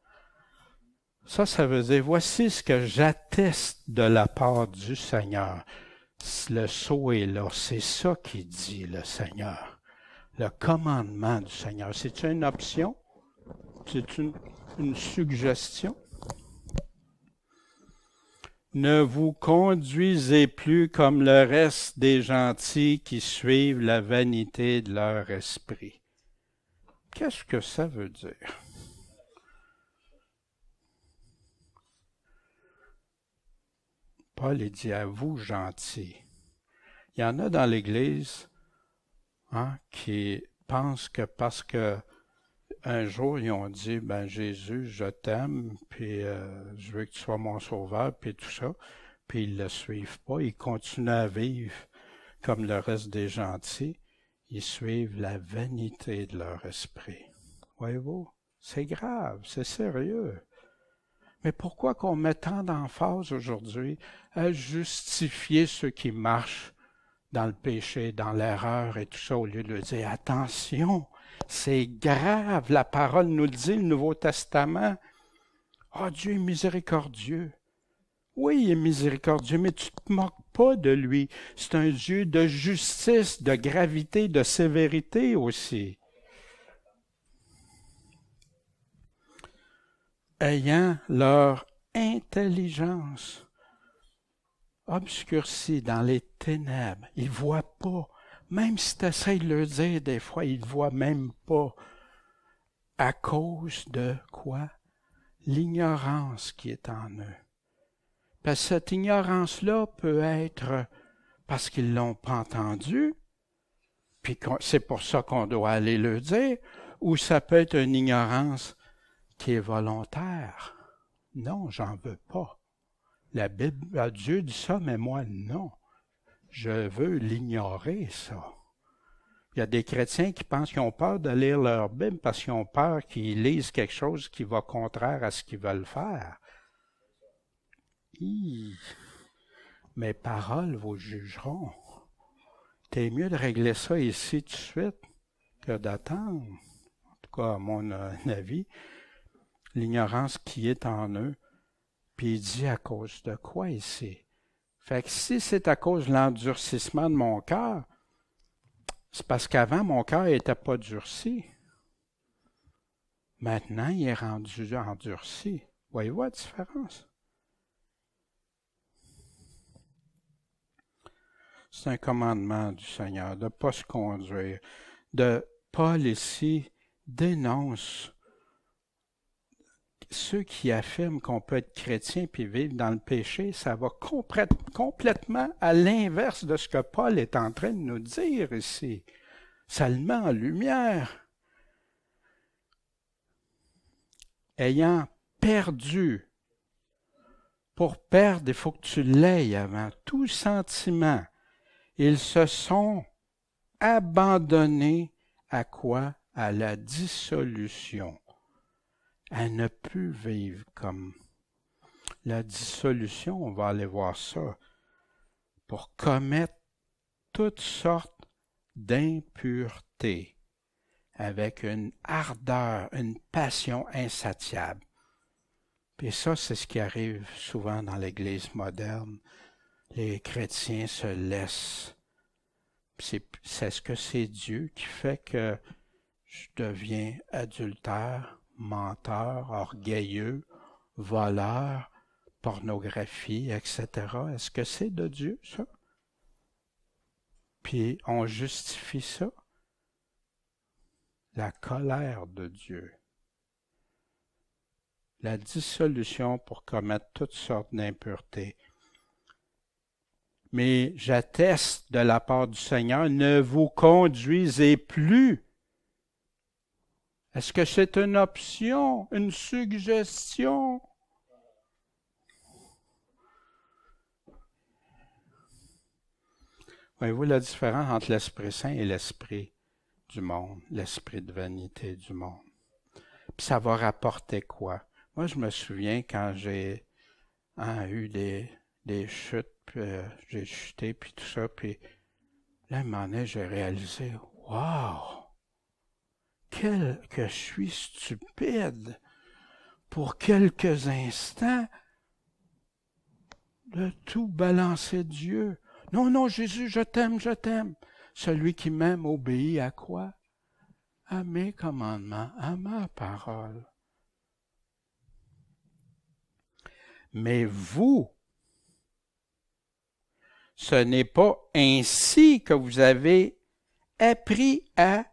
Ça veut dire, voici ce que j'atteste de la part du Seigneur. Le sceau est là, c'est ça qui dit le Seigneur. Le commandement du Seigneur. C'est une option? C'est une suggestion? Ne vous conduisez plus comme le reste des gentils qui suivent la vanité de leur esprit. Qu'est-ce que ça veut dire? Paul dit à vous, gentils. Il y en a dans l'Église qui pensent que parce que un jour, ils ont dit, Jésus, je t'aime, puis je veux que tu sois mon sauveur, puis tout ça. Puis ils ne le suivent pas. Ils continuent à vivre comme le reste des gentils. Ils suivent la vanité de leur esprit. Voyez-vous? C'est grave, c'est sérieux. Mais pourquoi qu'on met tant d'emphase aujourd'hui à justifier ceux qui marchent dans le péché, dans l'erreur et tout ça, au lieu de lui dire « Attention, c'est grave, la parole nous le dit, le Nouveau Testament. Ah, Dieu est miséricordieux. » Oui, il est miséricordieux, mais tu ne te moques pas de lui. C'est un Dieu de justice, de gravité, de sévérité aussi. Ayant leur intelligence obscurcie dans les ténèbres, ils ne voient pas. Même si tu essaies de leur dire des fois, ils ne voient même pas. À cause de quoi? L'ignorance qui est en eux. Parce que cette ignorance-là peut être parce qu'ils ne l'ont pas entendu, puis c'est pour ça qu'on doit aller le dire, ou ça peut être une ignorance qui est volontaire. Non, j'en veux pas. La Bible, Dieu dit ça, mais moi, non. Je veux l'ignorer, ça. Il y a des chrétiens qui pensent qu'ils ont peur de lire leur Bible parce qu'ils ont peur qu'ils lisent quelque chose qui va contraire à ce qu'ils veulent faire. Mes paroles vous jugeront. C'est mieux de régler ça ici tout de suite que d'attendre. En tout cas, à mon avis, l'ignorance qui est en eux. Puis il dit à cause de quoi ici? Fait que si c'est à cause de l'endurcissement de mon cœur, c'est parce qu'avant, mon cœur n'était pas durci. Maintenant, il est rendu endurci. Voyez-vous la différence? C'est un commandement du Seigneur de ne pas se conduire. Paul ici dénonce ceux qui affirment qu'on peut être chrétien puis vivre dans le péché. Ça va complètement à l'inverse de ce que Paul est en train de nous dire ici. Ça le met en lumière. Ayant perdu, pour perdre, il faut que tu l'aies avant, tout sentiment. Ils se sont abandonnés à quoi? À la dissolution. À ne plus vivre comme la dissolution, on va aller voir ça, pour commettre toutes sortes d'impuretés avec une ardeur, une passion insatiable. Puis ça, c'est ce qui arrive souvent dans l'Église moderne. Les chrétiens se laissent. C'est ce que c'est Dieu qui fait que je deviens adultère, menteur, orgueilleux, voleur, pornographie, etc. Est-ce que c'est de Dieu, ça? Puis on justifie ça? La colère de Dieu. La dissolution pour commettre toutes sortes d'impuretés. Mais j'atteste de la part du Seigneur, ne vous conduisez plus. Est-ce que c'est une option, une suggestion? Voyez-vous la différence entre l'Esprit Saint et l'esprit du monde, l'esprit de vanité du monde? Puis ça va rapporter quoi? Moi, je me souviens quand j'ai eu des chutes, puis j'ai chuté, puis tout ça, puis là, à un moment donné, j'ai réalisé, wow! Que je suis stupide pour quelques instants de tout balancer Dieu. Non, non, Jésus, je t'aime, je t'aime. Celui qui m'aime obéit à quoi? À mes commandements, à ma parole. Mais vous, ce n'est pas ainsi que vous avez appris à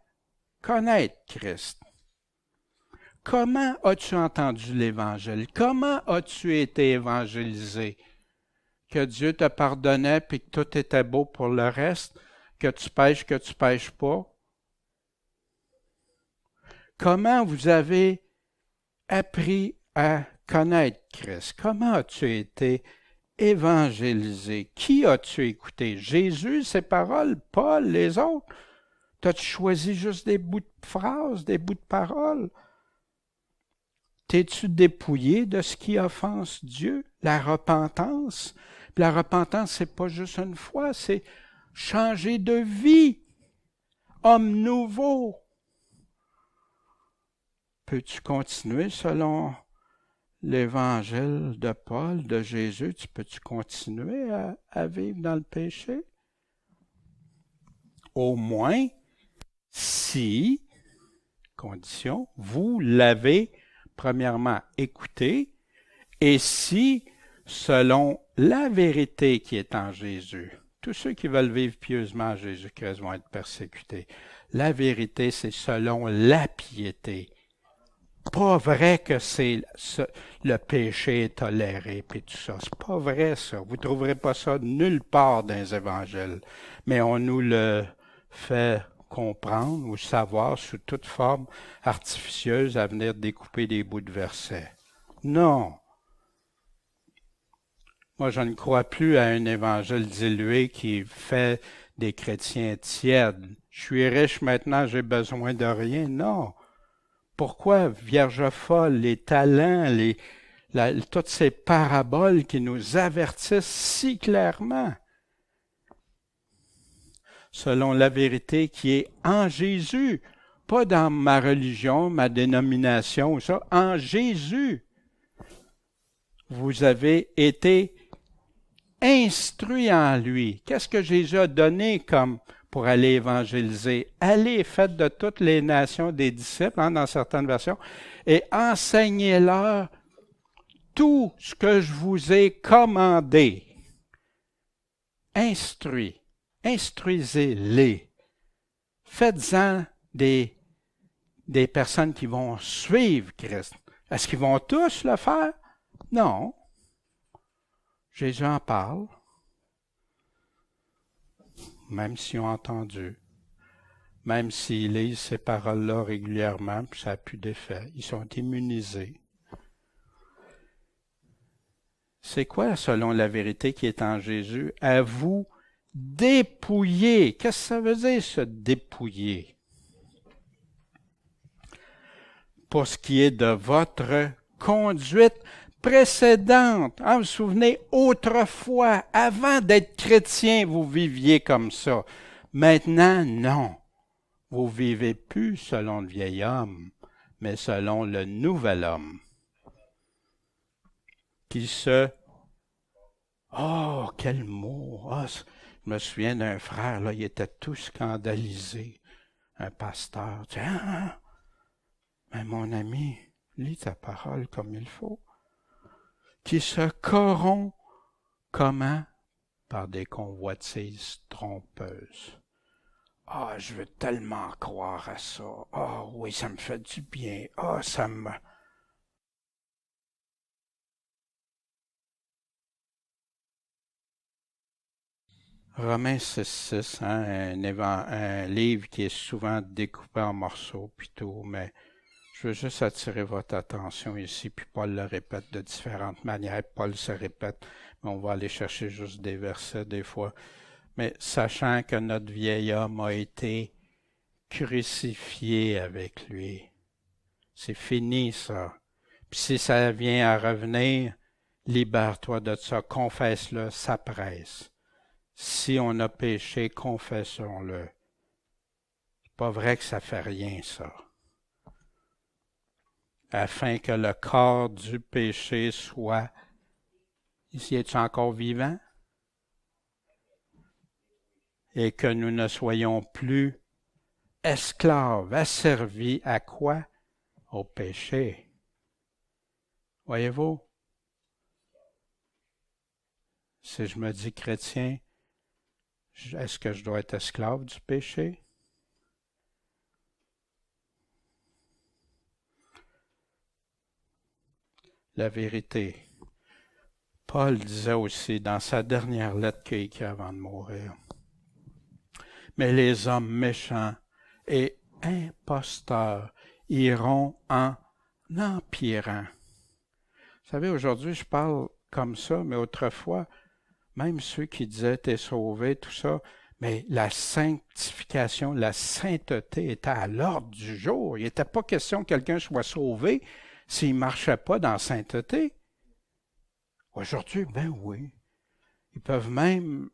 connaître Christ. Comment as-tu entendu l'Évangile? Comment as-tu été évangélisé? Que Dieu te pardonnait puis que tout était beau pour le reste? Que tu pêches pas? Comment vous avez appris à connaître Christ? Comment as-tu été évangélisé? Qui as-tu écouté? Jésus, ses paroles, Paul, les autres? T'as-tu choisi juste des bouts de phrases, des bouts de paroles? T'es-tu dépouillé de ce qui offense Dieu? La repentance? Puis la repentance, c'est pas juste une fois, c'est changer de vie, homme nouveau. Peux-tu continuer selon l'évangile de Paul, de Jésus? Peux-tu continuer à vivre dans le péché? Au moins, si, condition, vous l'avez premièrement écouté, et si, selon la vérité qui est en Jésus, tous ceux qui veulent vivre pieusement en Jésus-Christ vont être persécutés. La vérité, c'est selon la piété. Pas vrai que le péché est toléré, puis tout ça. C'est pas vrai, ça. Vous ne trouverez pas ça nulle part dans les évangiles. Mais on nous le fait comprendre ou savoir sous toute forme artificieuse à venir découper des bouts de versets. Non. Moi, je ne crois plus à un évangile dilué qui fait des chrétiens tièdes. Je suis riche maintenant, j'ai besoin de rien. Non. Pourquoi, Vierge folle, les talents, toutes ces paraboles qui nous avertissent si clairement, selon la vérité qui est en Jésus, pas dans ma religion, ma dénomination ou ça, en Jésus. Vous avez été instruits en lui. Qu'est-ce que Jésus a donné comme pour aller évangéliser? Allez, faites de toutes les nations des disciples, dans certaines versions, et enseignez-leur tout ce que je vous ai commandé. Instruisez-les. Faites-en des personnes qui vont suivre Christ. Est-ce qu'ils vont tous le faire? Non. Jésus en parle. Même s'ils ont entendu, même s'ils lisent ces paroles-là régulièrement, puis ça n'a plus d'effet, ils sont immunisés. C'est quoi, selon la vérité qui est en Jésus? À vous dépouiller. Qu'est-ce que ça veut dire, se dépouiller? Pour ce qui est de votre conduite précédente. Vous vous souvenez, autrefois, avant d'être chrétien, vous viviez comme ça. Maintenant, non. Vous ne vivez plus selon le vieil homme, mais selon le nouvel homme. Qui se... Oh, quel mot! Oh, je me souviens d'un frère, là, il était tout scandalisé. Un pasteur. Tiens, mais mon ami, lis ta parole comme il faut. Qui se corrompt comment? Par des convoitises trompeuses. Ah, je veux tellement croire à ça. Ah oui, ça me fait du bien. Ah, ça me... Romains 6.6, un livre qui est souvent découpé en morceaux, puis tout, mais je veux juste attirer votre attention ici, puis Paul le répète de différentes manières. Paul se répète, mais on va aller chercher juste des versets des fois. Mais sachant que notre vieil homme a été crucifié avec lui. C'est fini, ça. Puis si ça vient à revenir, libère-toi de ça, confesse-le, ça presse. Si on a péché, confessons-le. C'est pas vrai que ça fait rien, ça. Afin que le corps du péché soit... Ici, es-tu encore vivant? Et que nous ne soyons plus esclaves, asservis à quoi? Au péché. Voyez-vous? Si je me dis chrétien, est-ce que je dois être esclave du péché? La vérité. Paul disait aussi dans sa dernière lettre qu'il a écrite avant de mourir, mais les hommes méchants et imposteurs iront en empirant. Vous savez, aujourd'hui, je parle comme ça, mais autrefois, même ceux qui disaient « t'es sauvé », tout ça, mais la sanctification, la sainteté était à l'ordre du jour. Il n'était pas question que quelqu'un soit sauvé s'il ne marchait pas dans la sainteté. Aujourd'hui, ben oui. Ils peuvent même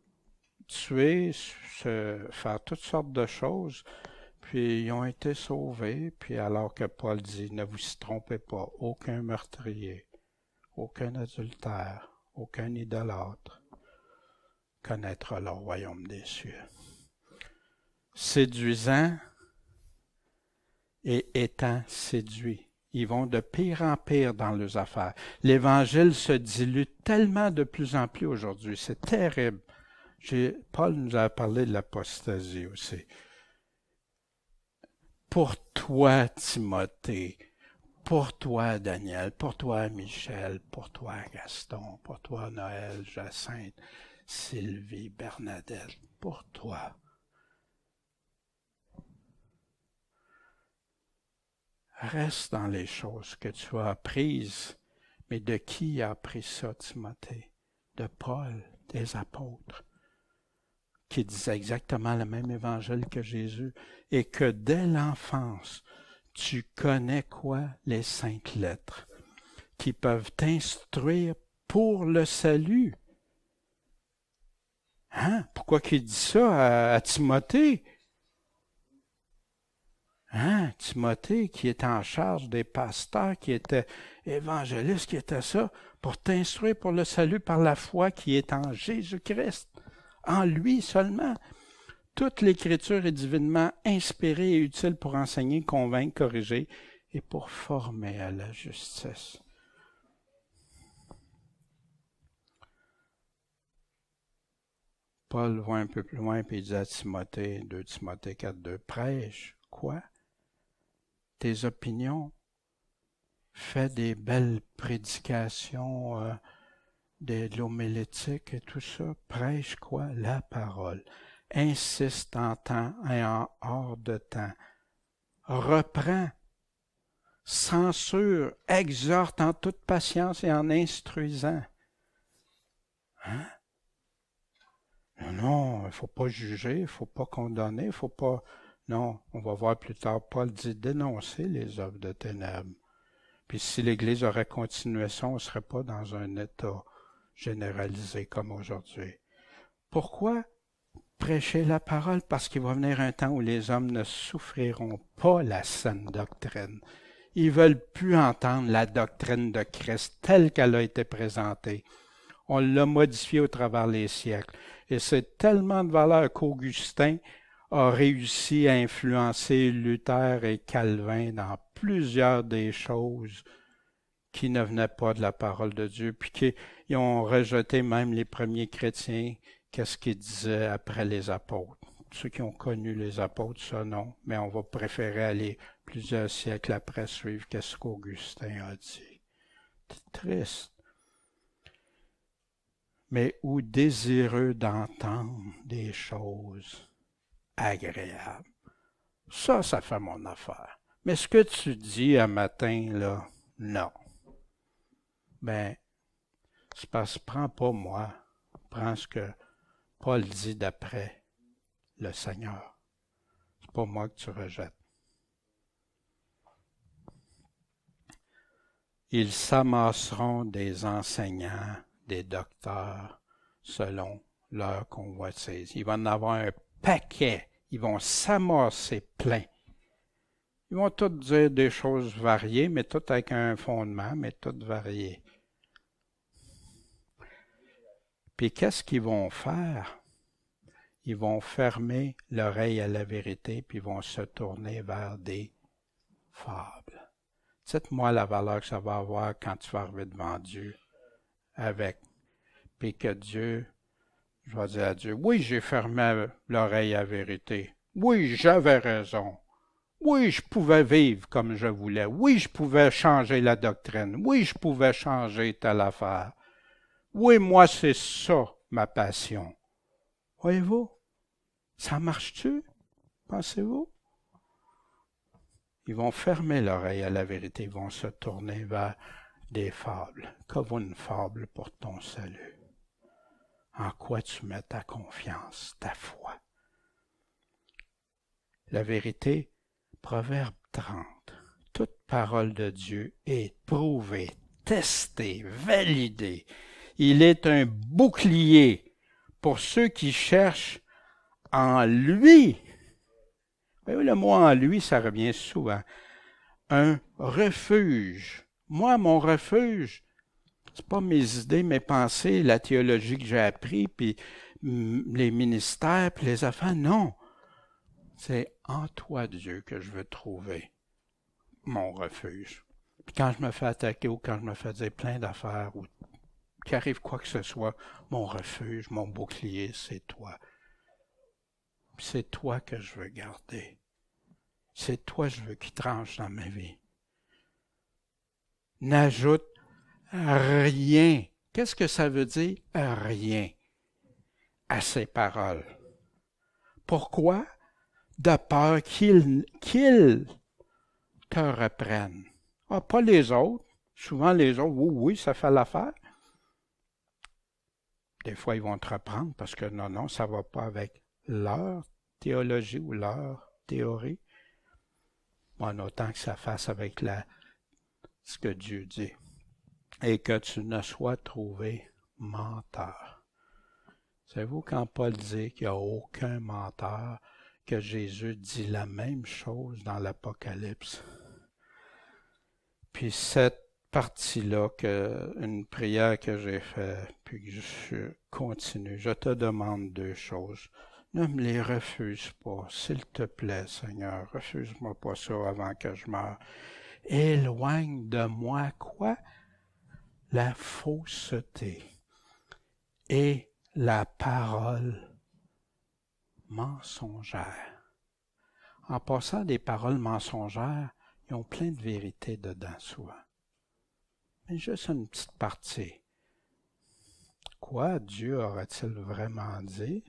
tuer, faire toutes sortes de choses, puis ils ont été sauvés, puis alors que Paul dit, ne vous y trompez pas, aucun meurtrier, aucun adultère, aucun idolâtre connaîtra le royaume des cieux. Séduisant et étant séduits. Ils vont de pire en pire dans leurs affaires. L'Évangile se dilue tellement de plus en plus aujourd'hui. C'est terrible. Paul nous a parlé de l'apostasie aussi. Pour toi, Timothée, pour toi, Daniel, pour toi, Michel, pour toi, Gaston, pour toi, Noël, Jacinthe, Sylvie, Bernadette, pour toi. Reste dans les choses que tu as apprises. Mais de qui a appris ça, Timothée? De Paul, des apôtres, qui disaient exactement le même évangile que Jésus, et que dès l'enfance, tu connais quoi? Les saintes lettres, qui peuvent t'instruire pour le salut. Hein? Pourquoi qu'il dit ça à Timothée? Hein? Timothée, qui était en charge des pasteurs, qui était évangéliste, qui était ça, pour t'instruire pour le salut par la foi qui est en Jésus-Christ. En lui seulement. Toute l'Écriture est divinement inspirée et utile pour enseigner, convaincre, corriger et pour former à la justice. Paul va un peu plus loin et il dit à Timothée, 2 Timothée 4:2, prêche, quoi? Tes opinions, fais des belles prédications, de l'homilétique et tout ça, prêche quoi? La parole. Insiste en temps et en hors de temps. Reprends, censure, exhorte en toute patience et en instruisant. Hein? Non, il ne faut pas juger, il ne faut pas condamner, il ne faut pas... Non, on va voir plus tard, Paul dit dénoncer les œuvres de ténèbres. Puis si l'Église aurait continué ça, on ne serait pas dans un état généralisé comme aujourd'hui. Pourquoi prêcher la parole? Parce qu'il va venir un temps où les hommes ne souffriront pas la saine doctrine. Ils ne veulent plus entendre la doctrine de Christ telle qu'elle a été présentée. On l'a modifiée au travers des siècles. Et c'est tellement de valeur qu'Augustin a réussi à influencer Luther et Calvin dans plusieurs des choses qui ne venaient pas de la parole de Dieu, puis qu'ils ont rejeté même les premiers chrétiens, qu'est-ce qu'ils disaient après les apôtres. Ceux qui ont connu les apôtres, ça non, mais on va préférer aller plusieurs siècles après suivre qu'est-ce qu'Augustin a dit. C'est triste. Mais ou désireux d'entendre des choses agréables. Ça fait mon affaire. Mais ce que tu dis un matin, là, non. Ben, c'est parce que prends pas moi, prends ce que Paul dit d'après le Seigneur. C'est pas moi que tu rejettes. Ils s'amasseront des enseignants, des docteurs, selon leur convoitise. Il va en avoir un paquet. Ils vont s'amasser plein. Ils vont tous dire des choses variées, mais toutes avec un fondement, mais toutes variées. Puis qu'est-ce qu'ils vont faire? Ils vont fermer l'oreille à la vérité, puis ils vont se tourner vers des fables. Dites-moi la valeur que ça va avoir quand tu vas arriver devant Dieu avec. Puis que Dieu, je vais dire à Dieu, oui, j'ai fermé l'oreille à la vérité. Oui, j'avais raison. Oui, je pouvais vivre comme je voulais. Oui, je pouvais changer la doctrine. Oui, je pouvais changer telle affaire. Oui, moi, c'est ça, ma passion. Voyez-vous? Ça marche-tu? Pensez-vous? Ils vont fermer l'oreille à la vérité. Ils vont se tourner vers des fables. Que vaut une fable pour ton salut? En quoi tu mets ta confiance, ta foi? La vérité, Proverbe 30. Toute parole de Dieu est prouvée, testée, validée. Il est un bouclier pour ceux qui cherchent en lui. Le mot en lui, ça revient souvent. Un refuge. Moi, mon refuge, c'est pas mes idées, mes pensées, la théologie que j'ai appris, puis les ministères, puis les affaires. Non. C'est en toi, Dieu, que je veux trouver mon refuge. Puis quand je me fais attaquer ou quand je me fais dire plein d'affaires ou qu'il arrive quoi que ce soit, mon refuge, mon bouclier, c'est toi. Puis c'est toi que je veux garder. C'est toi que je veux qui tranche dans ma vie. N'ajoute rien. Qu'est-ce que ça veut dire? Rien à ces paroles. Pourquoi? De peur qu'ils te reprennent. Ah, pas les autres. Souvent, les autres, oui, ça fait l'affaire. Des fois, ils vont te reprendre parce que non, ça ne va pas avec leur théologie ou leur théorie. En autant que ça fasse avec ce que Dieu dit. Et que tu ne sois trouvé menteur. Savez-vous quand Paul dit qu'il n'y a aucun menteur, que Jésus dit la même chose dans l'Apocalypse? Puis cette partie-là, une prière que j'ai faite, puis que je continue, je te demande deux choses. Ne me les refuse pas, s'il te plaît, Seigneur. Refuse-moi pas ça avant que je meure. Éloigne de moi quoi? La fausseté et la parole mensongère. En passant des paroles mensongères, ils ont plein de vérité dedans souvent. Mais juste une petite partie. Quoi Dieu aurait-il vraiment dit?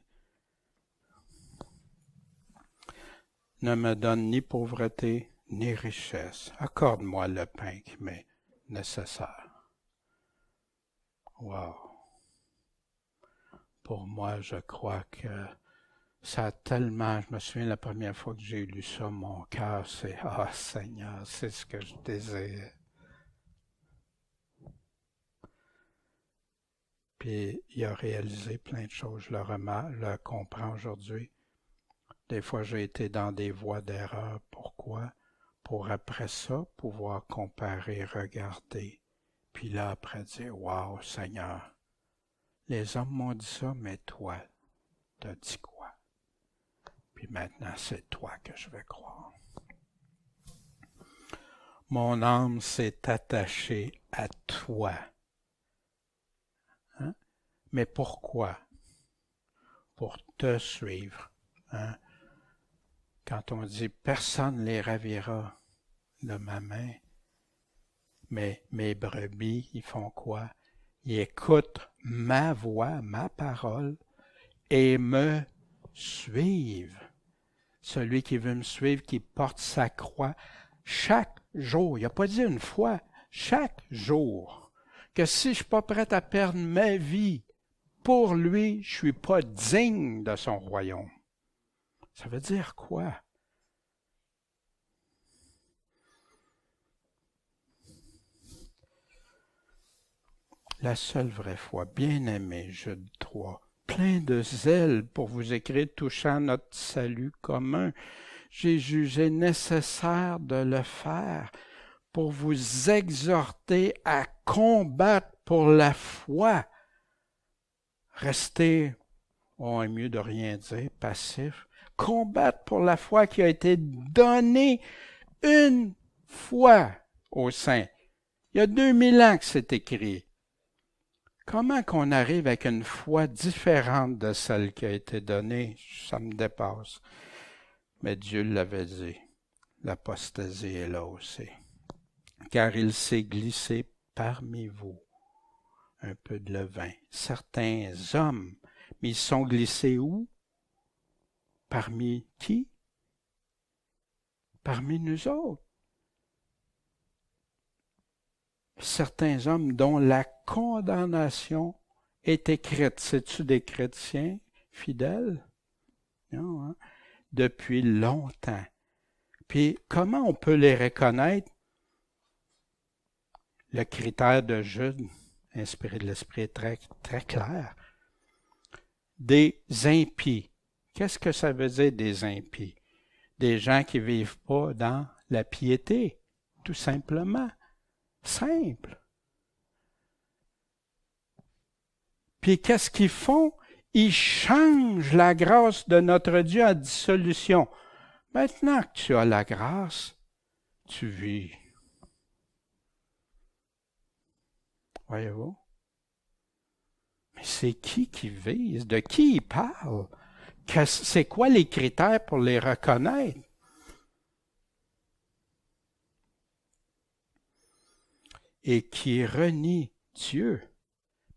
Ne me donne ni pauvreté, ni richesse. Accorde-moi le pain qui m'est nécessaire. Wow! Pour moi, je crois que ça a tellement... Je me souviens la première fois que j'ai lu ça, mon cœur, c'est « Ah, Seigneur, c'est ce que je désire. » Puis il a réalisé plein de choses, je le comprends aujourd'hui. Des fois, j'ai été dans des voies d'erreur. Pourquoi? Pour après ça, pouvoir comparer, regarder. Puis là, après, dire, « Wow, Seigneur, les hommes m'ont dit ça, mais toi, t'as dit quoi? » Puis maintenant, c'est toi que je vais croire. Mon âme s'est attachée à toi. Hein? Mais pourquoi? Pour te suivre. Hein? Quand on dit « personne ne les ravira de ma main », mais mes brebis, ils font quoi? Ils écoutent ma voix, ma parole, et me suivent. Celui qui veut me suivre, qui porte sa croix, chaque jour, il n'a pas dit une fois, chaque jour, que si je ne suis pas prêt à perdre ma vie pour lui, je ne suis pas digne de son royaume. Ça veut dire quoi? La seule vraie foi, bien-aimé, Jude 3, plein de zèle pour vous écrire touchant notre salut commun, j'ai jugé nécessaire de le faire pour vous exhorter à combattre pour la foi. Restez, est mieux de rien dire, passif. Combattre pour la foi qui a été donnée une fois aux saints. Il y a 2000 ans que c'est écrit. Comment qu'on arrive avec une foi différente de celle qui a été donnée? Ça me dépasse. Mais Dieu l'avait dit. L'apostasie est là aussi. Car il s'est glissé parmi vous un peu de levain. Certains hommes, mais ils sont glissés où? Parmi qui? Parmi nous autres. Certains hommes dont la condamnation est écrite. C'est-tu des chrétiens fidèles? Non, hein? Depuis longtemps. Puis, comment on peut les reconnaître? Le critère de Jude, inspiré de l'Esprit, est très, très clair. des impies. Qu'est-ce que ça veut dire des impies? Des gens qui ne vivent pas dans la piété, tout simplement. Simple. Puis qu'est-ce qu'ils font? Ils changent la grâce de notre Dieu en dissolution. Maintenant que tu as la grâce, tu vis. Voyez-vous? Mais c'est qui vise? De qui il parle? C'est quoi les critères pour les reconnaître? Et qui renie Dieu.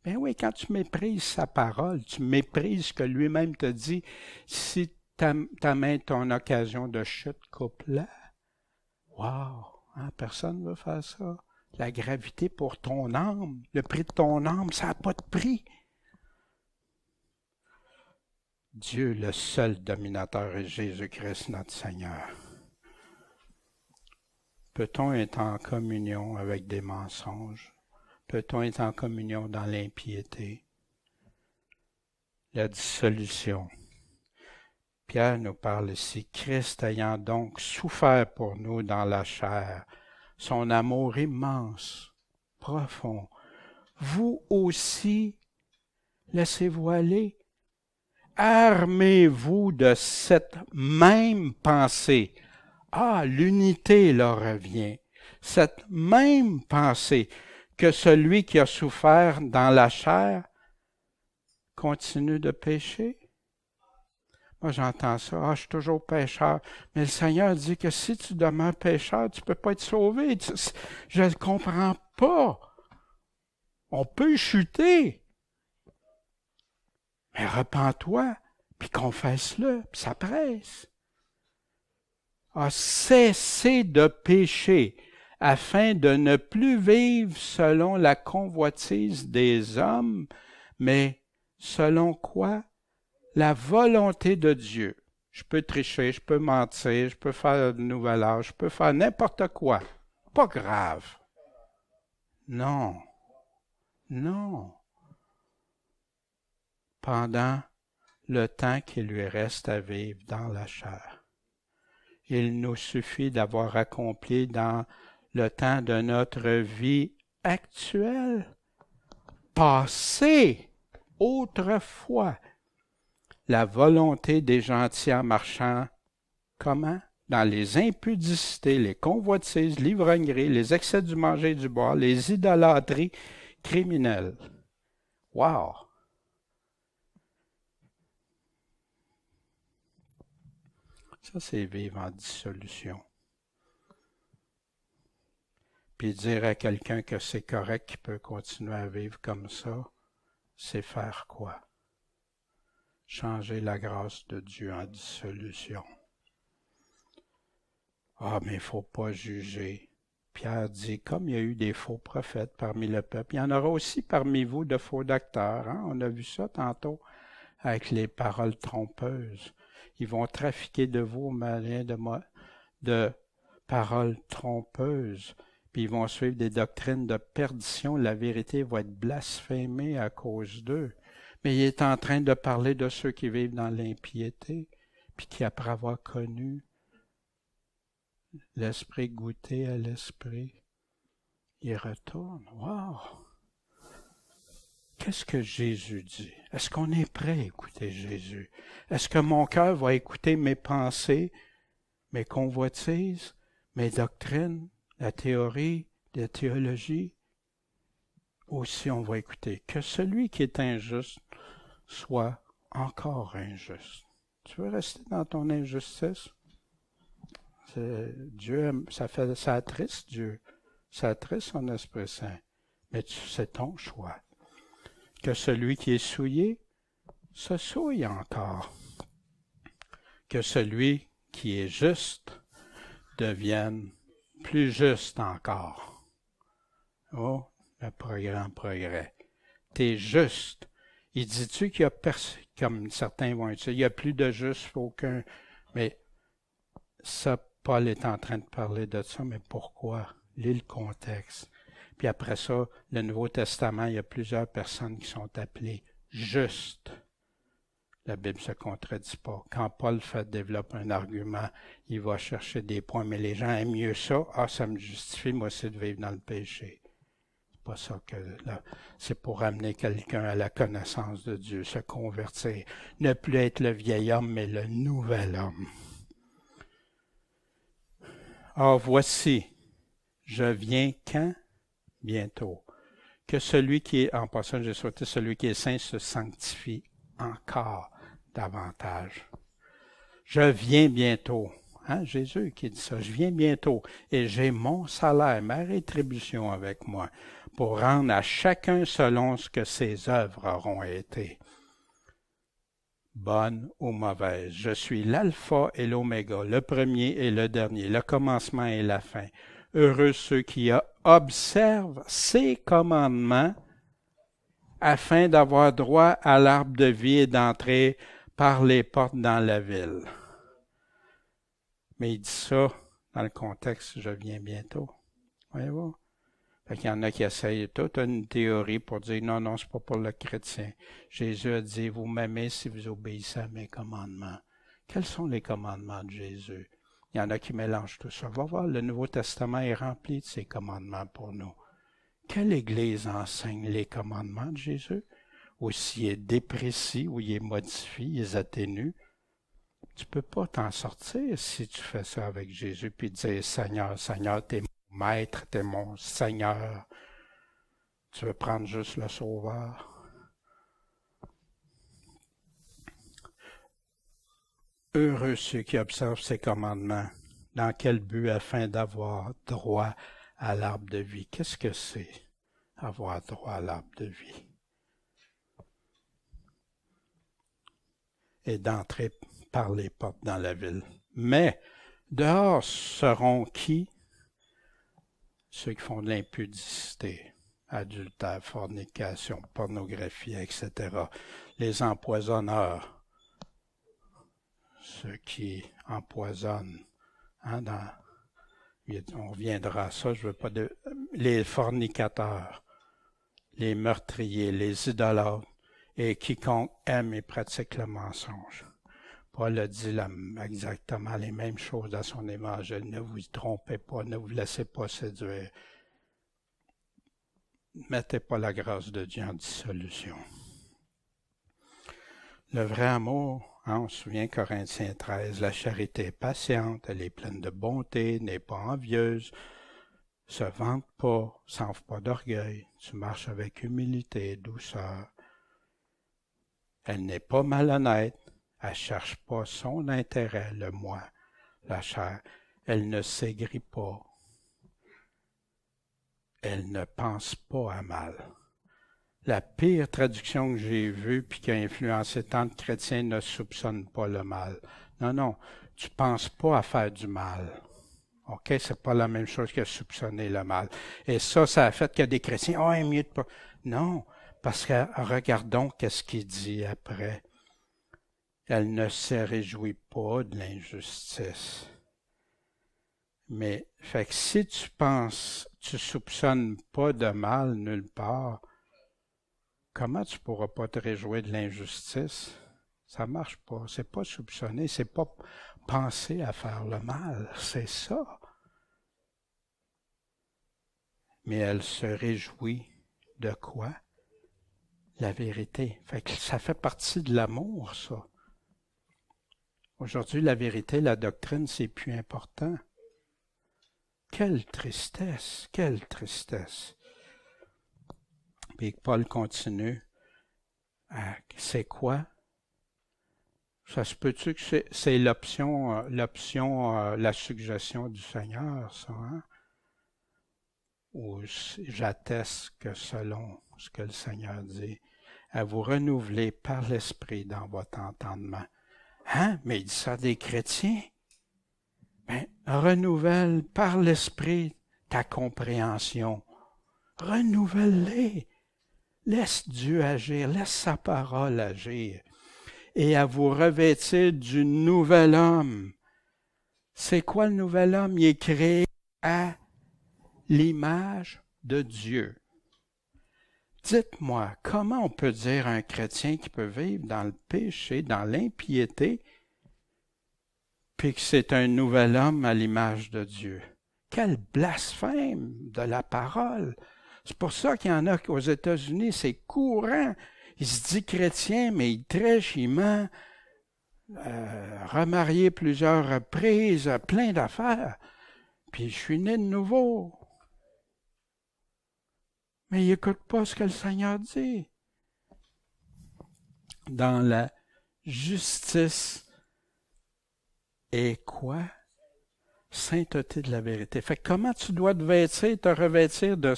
Ben oui, quand tu méprises sa parole, tu méprises ce que lui-même te dit. Si ta main est ton occasion de chute, coupe-la. Wow! Hein, personne ne veut faire ça. La gravité pour ton âme, le prix de ton âme, ça n'a pas de prix. Dieu, le seul dominateur, est Jésus-Christ, notre Seigneur. Peut-on être en communion avec des mensonges? Peut-on être en communion dans l'impiété? La dissolution. Pierre nous parle ici, Christ ayant donc souffert pour nous dans la chair, son amour immense, profond. Vous aussi, laissez-vous aller. Armez-vous de cette même pensée. Ah, l'unité leur revient. Cette même pensée que celui qui a souffert dans la chair continue de pécher. Moi, j'entends ça. Ah, je suis toujours pécheur. Mais le Seigneur dit que si tu demeures pécheur, tu ne peux pas être sauvé. Je ne comprends pas. On peut chuter. Mais repens-toi, puis confesse-le, puis ça presse. Ah, cessez de pécher, afin de ne plus vivre selon la convoitise des hommes, mais selon quoi? La volonté de Dieu. Je peux tricher, je peux mentir, je peux faire de nouvel âge, je peux faire n'importe quoi. Pas grave. Non. Non. Pendant le temps qu'il lui reste à vivre dans la chair. Il nous suffit d'avoir accompli dans le temps de notre vie actuelle, passée, autrefois, la volonté des gentils en marchant, comment? Dans les impudicités, les convoitises, l'ivrognerie, les excès du manger et du boire, les idolâtries criminelles. Wow! Ça, c'est vivre en dissolution. Puis dire à quelqu'un que c'est correct, qu'il peut continuer à vivre comme ça, c'est faire quoi? Changer la grâce de Dieu en dissolution. Ah, mais il ne faut pas juger. Pierre dit, comme il y a eu des faux prophètes parmi le peuple, il y en aura aussi parmi vous de faux docteurs. Hein? On a vu ça tantôt avec les paroles trompeuses. Ils vont trafiquer de vous au moyen de paroles trompeuses. Puis ils vont suivre des doctrines de perdition. La vérité va être blasphémée à cause d'eux. Mais il est en train de parler de ceux qui vivent dans l'impiété, puis qui, après avoir connu l'esprit, goûté à l'esprit, ils retournent. Wow! Qu'est-ce que Jésus dit? Est-ce qu'on est prêt à écouter Jésus? Est-ce que mon cœur va écouter mes pensées, mes convoitises, mes doctrines, la théorie, la théologie? Aussi, on va écouter que celui qui est injuste soit encore injuste. Tu veux rester dans ton injustice? Dieu, ça attriste Dieu. Ça attriste son Esprit Saint. Mais c'est ton choix. Que celui qui est souillé se souille encore. Que celui qui est juste devienne plus juste encore. Oh, le progrès. T'es juste. Il dit-tu qu'il y a personne, comme certains vont dire, il n'y a plus de juste, aucun. Mais ça, Paul est en train de parler de ça, mais pourquoi? Lis le contexte. Puis après ça, le Nouveau Testament, il y a plusieurs personnes qui sont appelées justes. La Bible ne se contredit pas. Quand Paul développe un argument, il va chercher des points, mais les gens aiment mieux ça. Ah, ça me justifie, moi, c'est de vivre dans le péché. C'est pas ça que là, c'est pour amener quelqu'un à la connaissance de Dieu, se convertir. Ne plus être le vieil homme, mais le nouvel homme. Ah, voici, je viens quand? Bientôt. Que celui qui est, en passant, j'ai souhaité, celui qui est saint se sanctifie encore davantage. Je viens bientôt. Hein, Jésus qui dit ça. Je viens bientôt et j'ai mon salaire, ma rétribution avec moi pour rendre à chacun selon ce que ses œuvres auront été. Bonnes ou mauvaises. Je suis l'alpha et l'oméga, le premier et le dernier, le commencement et la fin. Heureux ceux qui observent ces commandements afin d'avoir droit à l'arbre de vie et d'entrer par les portes dans la ville. Mais il dit ça dans le contexte « je viens bientôt ». Voyez-vous? Fait qu'il y en a qui essayent toute une théorie pour dire « non, non, c'est pas pour le chrétien ». Jésus a dit « vous m'aimez si vous obéissez à mes commandements ». Quels sont les commandements de Jésus? Il y en a qui mélangent tout ça. On va voir, le Nouveau Testament est rempli de ces commandements pour nous. Quelle Église enseigne les commandements de Jésus? Ou s'il est déprécie, ou il est modifié, il est atténue? Tu ne peux pas t'en sortir si tu fais ça avec Jésus, puis dire « Seigneur, Seigneur, t'es mon maître, t'es mon Seigneur. » Tu veux prendre juste le Sauveur? Heureux ceux qui observent ces commandements. Dans quel but? Afin d'avoir droit à l'arbre de vie. Qu'est-ce que c'est, avoir droit à l'arbre de vie? Et d'entrer par les portes dans la ville. Mais dehors seront qui? Ceux qui font de l'impudicité, adultère, fornication, pornographie, etc. Les empoisonneurs, ceux qui empoisonnent. Hein, on reviendra à ça, je veux pas de... Les fornicateurs, les meurtriers, les idolâtres, et quiconque aime et pratique le mensonge. Paul a dit exactement les mêmes choses dans son évangile. Ne vous y trompez pas, ne vous laissez pas séduire. Mettez pas la grâce de Dieu en dissolution. Le vrai amour, hein, on se souvient Corinthiens 13, la charité est patiente, elle est pleine de bonté, n'est pas envieuse, se vante pas, s'enfle pas d'orgueil, tu marches avec humilité, douceur. Elle n'est pas malhonnête, elle ne cherche pas son intérêt, le moi, la chair. Elle ne s'aigrit pas. Elle ne pense pas à mal. La pire traduction que j'ai vue puis qui a influencé tant de chrétiens ne soupçonne pas le mal. Non, non, tu ne penses pas à faire du mal. OK? C'est pas la même chose que soupçonner le mal. Et ça a fait qu'il y a des chrétiens, oh, il est mieux de pas. Non, parce que regardons qu'est-ce qu'il dit après. Elle ne se réjouit pas de l'injustice. Mais, fait que si tu soupçonnes pas de mal nulle part, comment tu pourras pas te réjouir de l'injustice? Ça marche pas. C'est pas soupçonner, c'est pas penser à faire le mal. C'est ça. Mais elle se réjouit de quoi? La vérité. Fait que ça fait partie de l'amour, ça. Aujourd'hui, la vérité, la doctrine, c'est plus important. Quelle tristesse, quelle tristesse. Puis Paul continue. C'est quoi? Ça se peut-tu que c'est l'option, la suggestion du Seigneur, ça, hein? Ou j'atteste que selon ce que le Seigneur dit, à vous renouveler par l'Esprit dans votre entendement. Hein? Mais il dit ça des chrétiens. Ben, renouvelle par l'Esprit ta compréhension. Renouvelle-les. Laisse Dieu agir, laisse sa parole agir. Et à vous revêtir du nouvel homme. C'est quoi le nouvel homme? Il est créé à l'image de Dieu. Dites-moi, comment on peut dire à un chrétien qui peut vivre dans le péché, dans l'impiété, puis que c'est un nouvel homme à l'image de Dieu? Quel blasphème de la parole! C'est pour ça qu'il y en a qu'aux États-Unis, c'est courant. Il se dit chrétien, mais il trèche, il ment, remarié plusieurs reprises, plein d'affaires. Puis je suis né de nouveau. Mais il n'écoute pas ce que le Seigneur dit. Dans la justice et quoi? Sainteté de la vérité. Fait que comment tu dois te revêtir de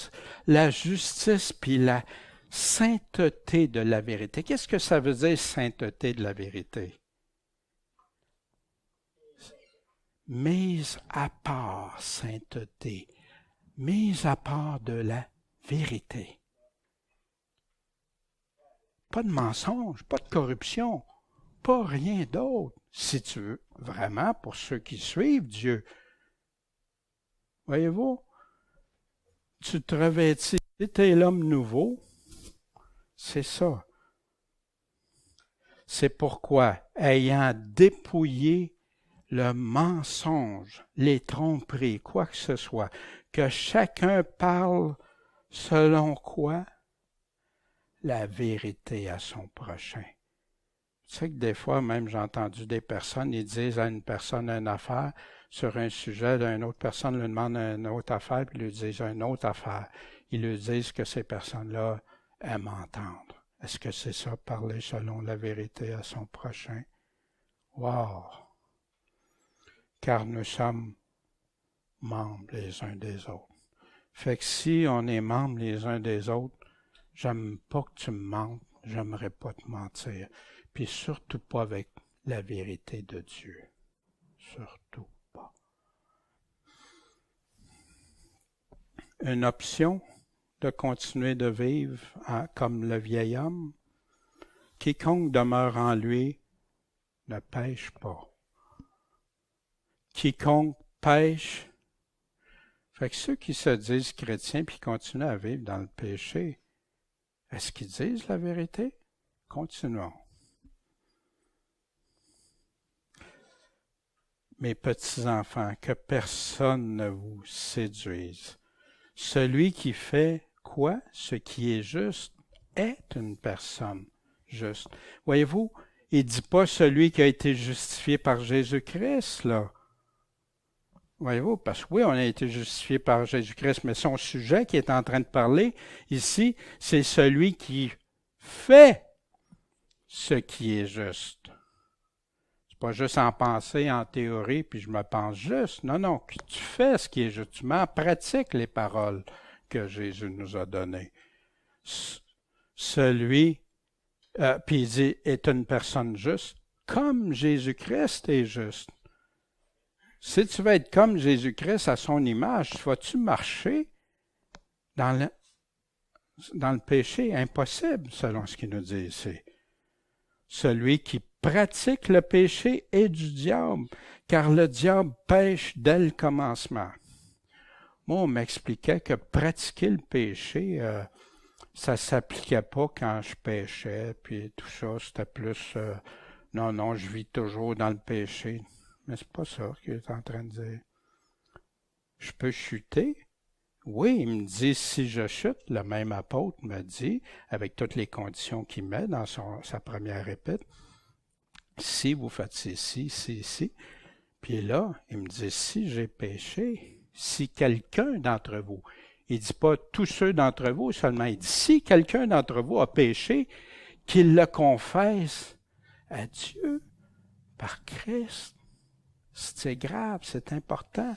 la justice puis la sainteté de la vérité. Qu'est-ce que ça veut dire, sainteté de la vérité? Mise à part, sainteté. Mise à part de la vérité. Pas de mensonge, pas de corruption, pas rien d'autre. Si tu veux, vraiment, pour ceux qui suivent Dieu. Voyez-vous, tu te revêtis, tu es l'homme nouveau, c'est ça. C'est pourquoi, ayant dépouillé le mensonge, les tromperies, quoi que ce soit, que chacun parle selon quoi? La vérité à son prochain. Tu sais que des fois, même j'ai entendu des personnes, ils disent à une personne une affaire sur un sujet, une autre personne lui demande une autre affaire, puis ils lui disent une autre affaire. Ils lui disent que ces personnes-là aiment entendre. Est-ce que c'est ça, parler selon la vérité à son prochain? Wow! Car nous sommes membres les uns des autres. Fait que si on est membres les uns des autres, j'aime pas que tu me mentes, j'aimerais pas te mentir. Puis surtout pas avec la vérité de Dieu. Surtout pas. Une option de continuer de vivre comme le vieil homme. Quiconque demeure en lui ne pêche pas. Quiconque pêche. Fait que ceux qui se disent chrétiens puis continuent à vivre dans le péché, est-ce qu'ils disent la vérité? Continuons. Mes petits-enfants, que personne ne vous séduise. Celui qui fait quoi? Ce qui est juste est une personne juste. Voyez-vous, il ne dit pas celui qui a été justifié par Jésus-Christ, là. Voyez-vous, parce que oui, on a été justifié par Jésus-Christ, mais son sujet qui est en train de parler ici, c'est celui qui fait ce qui est juste. Pas juste en penser, en théorie, puis je me pense juste. Non, non, tu fais ce qui est juste. Tu mets en pratique les paroles que Jésus nous a données. Celui, puis il dit, est une personne juste, comme Jésus-Christ est juste. Si tu veux être comme Jésus-Christ à son image, vas-tu marcher dans le péché? Impossible, selon ce qu'il nous dit ici. Celui qui pratique le péché est du diable, car le diable pêche dès le commencement. Moi, on m'expliquait que pratiquer le péché, ça ne s'appliquait pas quand je péchais, puis tout ça, c'était plus, non, je vis toujours dans le péché. Mais c'est pas ça qu'il est en train de dire. Je peux chuter? Oui, il me dit, si je chute, le même apôtre me dit, avec toutes les conditions qu'il met dans sa première épître, si vous faites ci. Puis là, il me dit, si j'ai péché, si quelqu'un d'entre vous, il ne dit pas tous ceux d'entre vous seulement, il dit, si quelqu'un d'entre vous a péché, qu'il le confesse à Dieu par Christ. C'est grave, c'est important.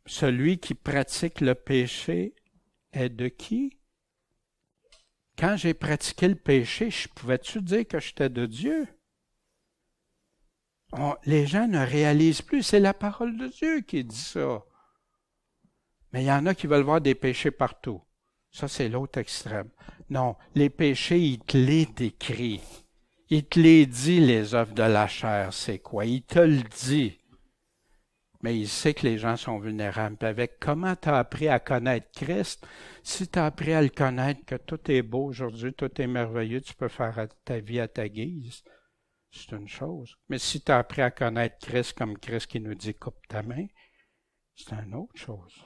Celui qui pratique le péché est de qui? Quand j'ai pratiqué le péché, pouvais-tu dire que j'étais de Dieu? Les gens ne réalisent plus, c'est la parole de Dieu qui dit ça. Mais il y en a qui veulent voir des péchés partout. Ça, c'est l'autre extrême. Non, les péchés, il te les décrit. Il te les dit, les œuvres de la chair, c'est quoi? Il te le dit. Mais il sait que les gens sont vulnérables. Puis avec comment tu as appris à connaître Christ, si tu as appris à le connaître, que tout est beau aujourd'hui, tout est merveilleux, tu peux faire ta vie à ta guise, c'est une chose. Mais si tu as appris à connaître Christ comme Christ qui nous dit « coupe ta main », c'est une autre chose.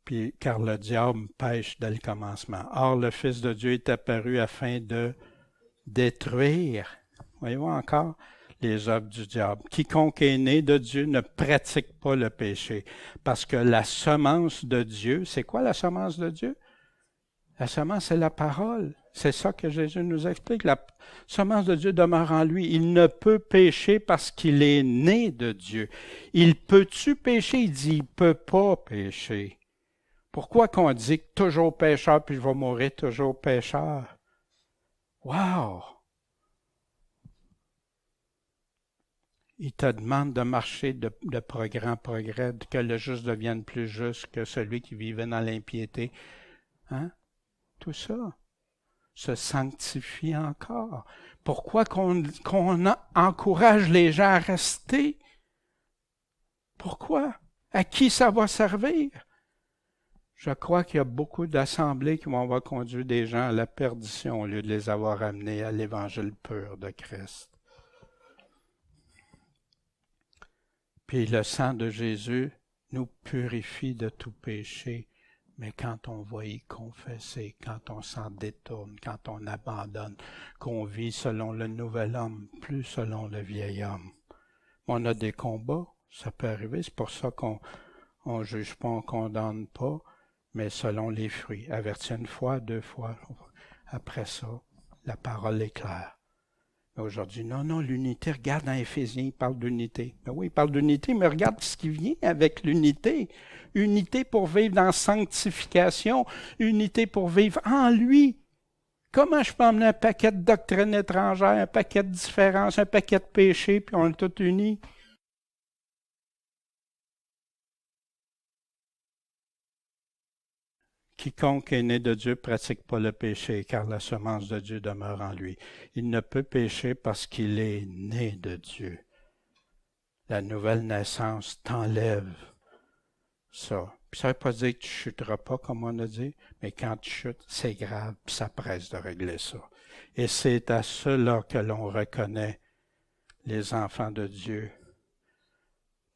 Puis, car le diable pêche dès le commencement. Or, le Fils de Dieu est apparu afin de détruire, voyez-vous encore, les œuvres du diable. Quiconque est né de Dieu ne pratique pas le péché, parce que la semence de Dieu, c'est quoi la semence de Dieu? La semence, c'est la parole. C'est ça que Jésus nous explique. La semence de Dieu demeure en lui. Il ne peut pécher parce qu'il est né de Dieu. Il peut-tu pécher? Il dit, il ne peut pas pécher. Pourquoi qu'on dit que toujours pécheur, puis je vais mourir toujours pécheur? Wow! Il te demande de marcher de progrès en progrès, que le juste devienne plus juste que celui qui vivait dans l'impiété. Hein? Tout ça se sanctifie encore. Pourquoi qu'on encourage les gens à rester? Pourquoi? À qui ça va servir? Je crois qu'il y a beaucoup d'assemblées qui vont avoir conduit des gens à la perdition au lieu de les avoir amenés à l'évangile pur de Christ. Puis le sang de Jésus nous purifie de tout péché, mais quand on va y confesser, quand on s'en détourne, quand on abandonne, qu'on vit selon le nouvel homme, plus selon le vieil homme. On a des combats, ça peut arriver, c'est pour ça qu'on ne juge pas, on ne condamne pas, mais selon les fruits. Averti une fois, 2 fois, après ça, la parole est claire. Mais aujourd'hui, non, l'unité, regarde dans Éphésiens, il parle d'unité. Ben oui, il parle d'unité, mais regarde ce qui vient avec l'unité. Unité pour vivre dans sanctification, unité pour vivre en lui. Comment je peux emmener un paquet de doctrines étrangères, un paquet de différences, un paquet de péchés, puis on est tous unis? Quiconque est né de Dieu ne pratique pas le péché, car la semence de Dieu demeure en lui. Il ne peut pécher parce qu'il est né de Dieu. La nouvelle naissance t'enlève ça. Puis ça ne veut pas dire que tu ne chuteras pas, comme on a dit, mais quand tu chutes, c'est grave, puis ça presse de régler ça. Et c'est à cela que l'on reconnaît les enfants de Dieu,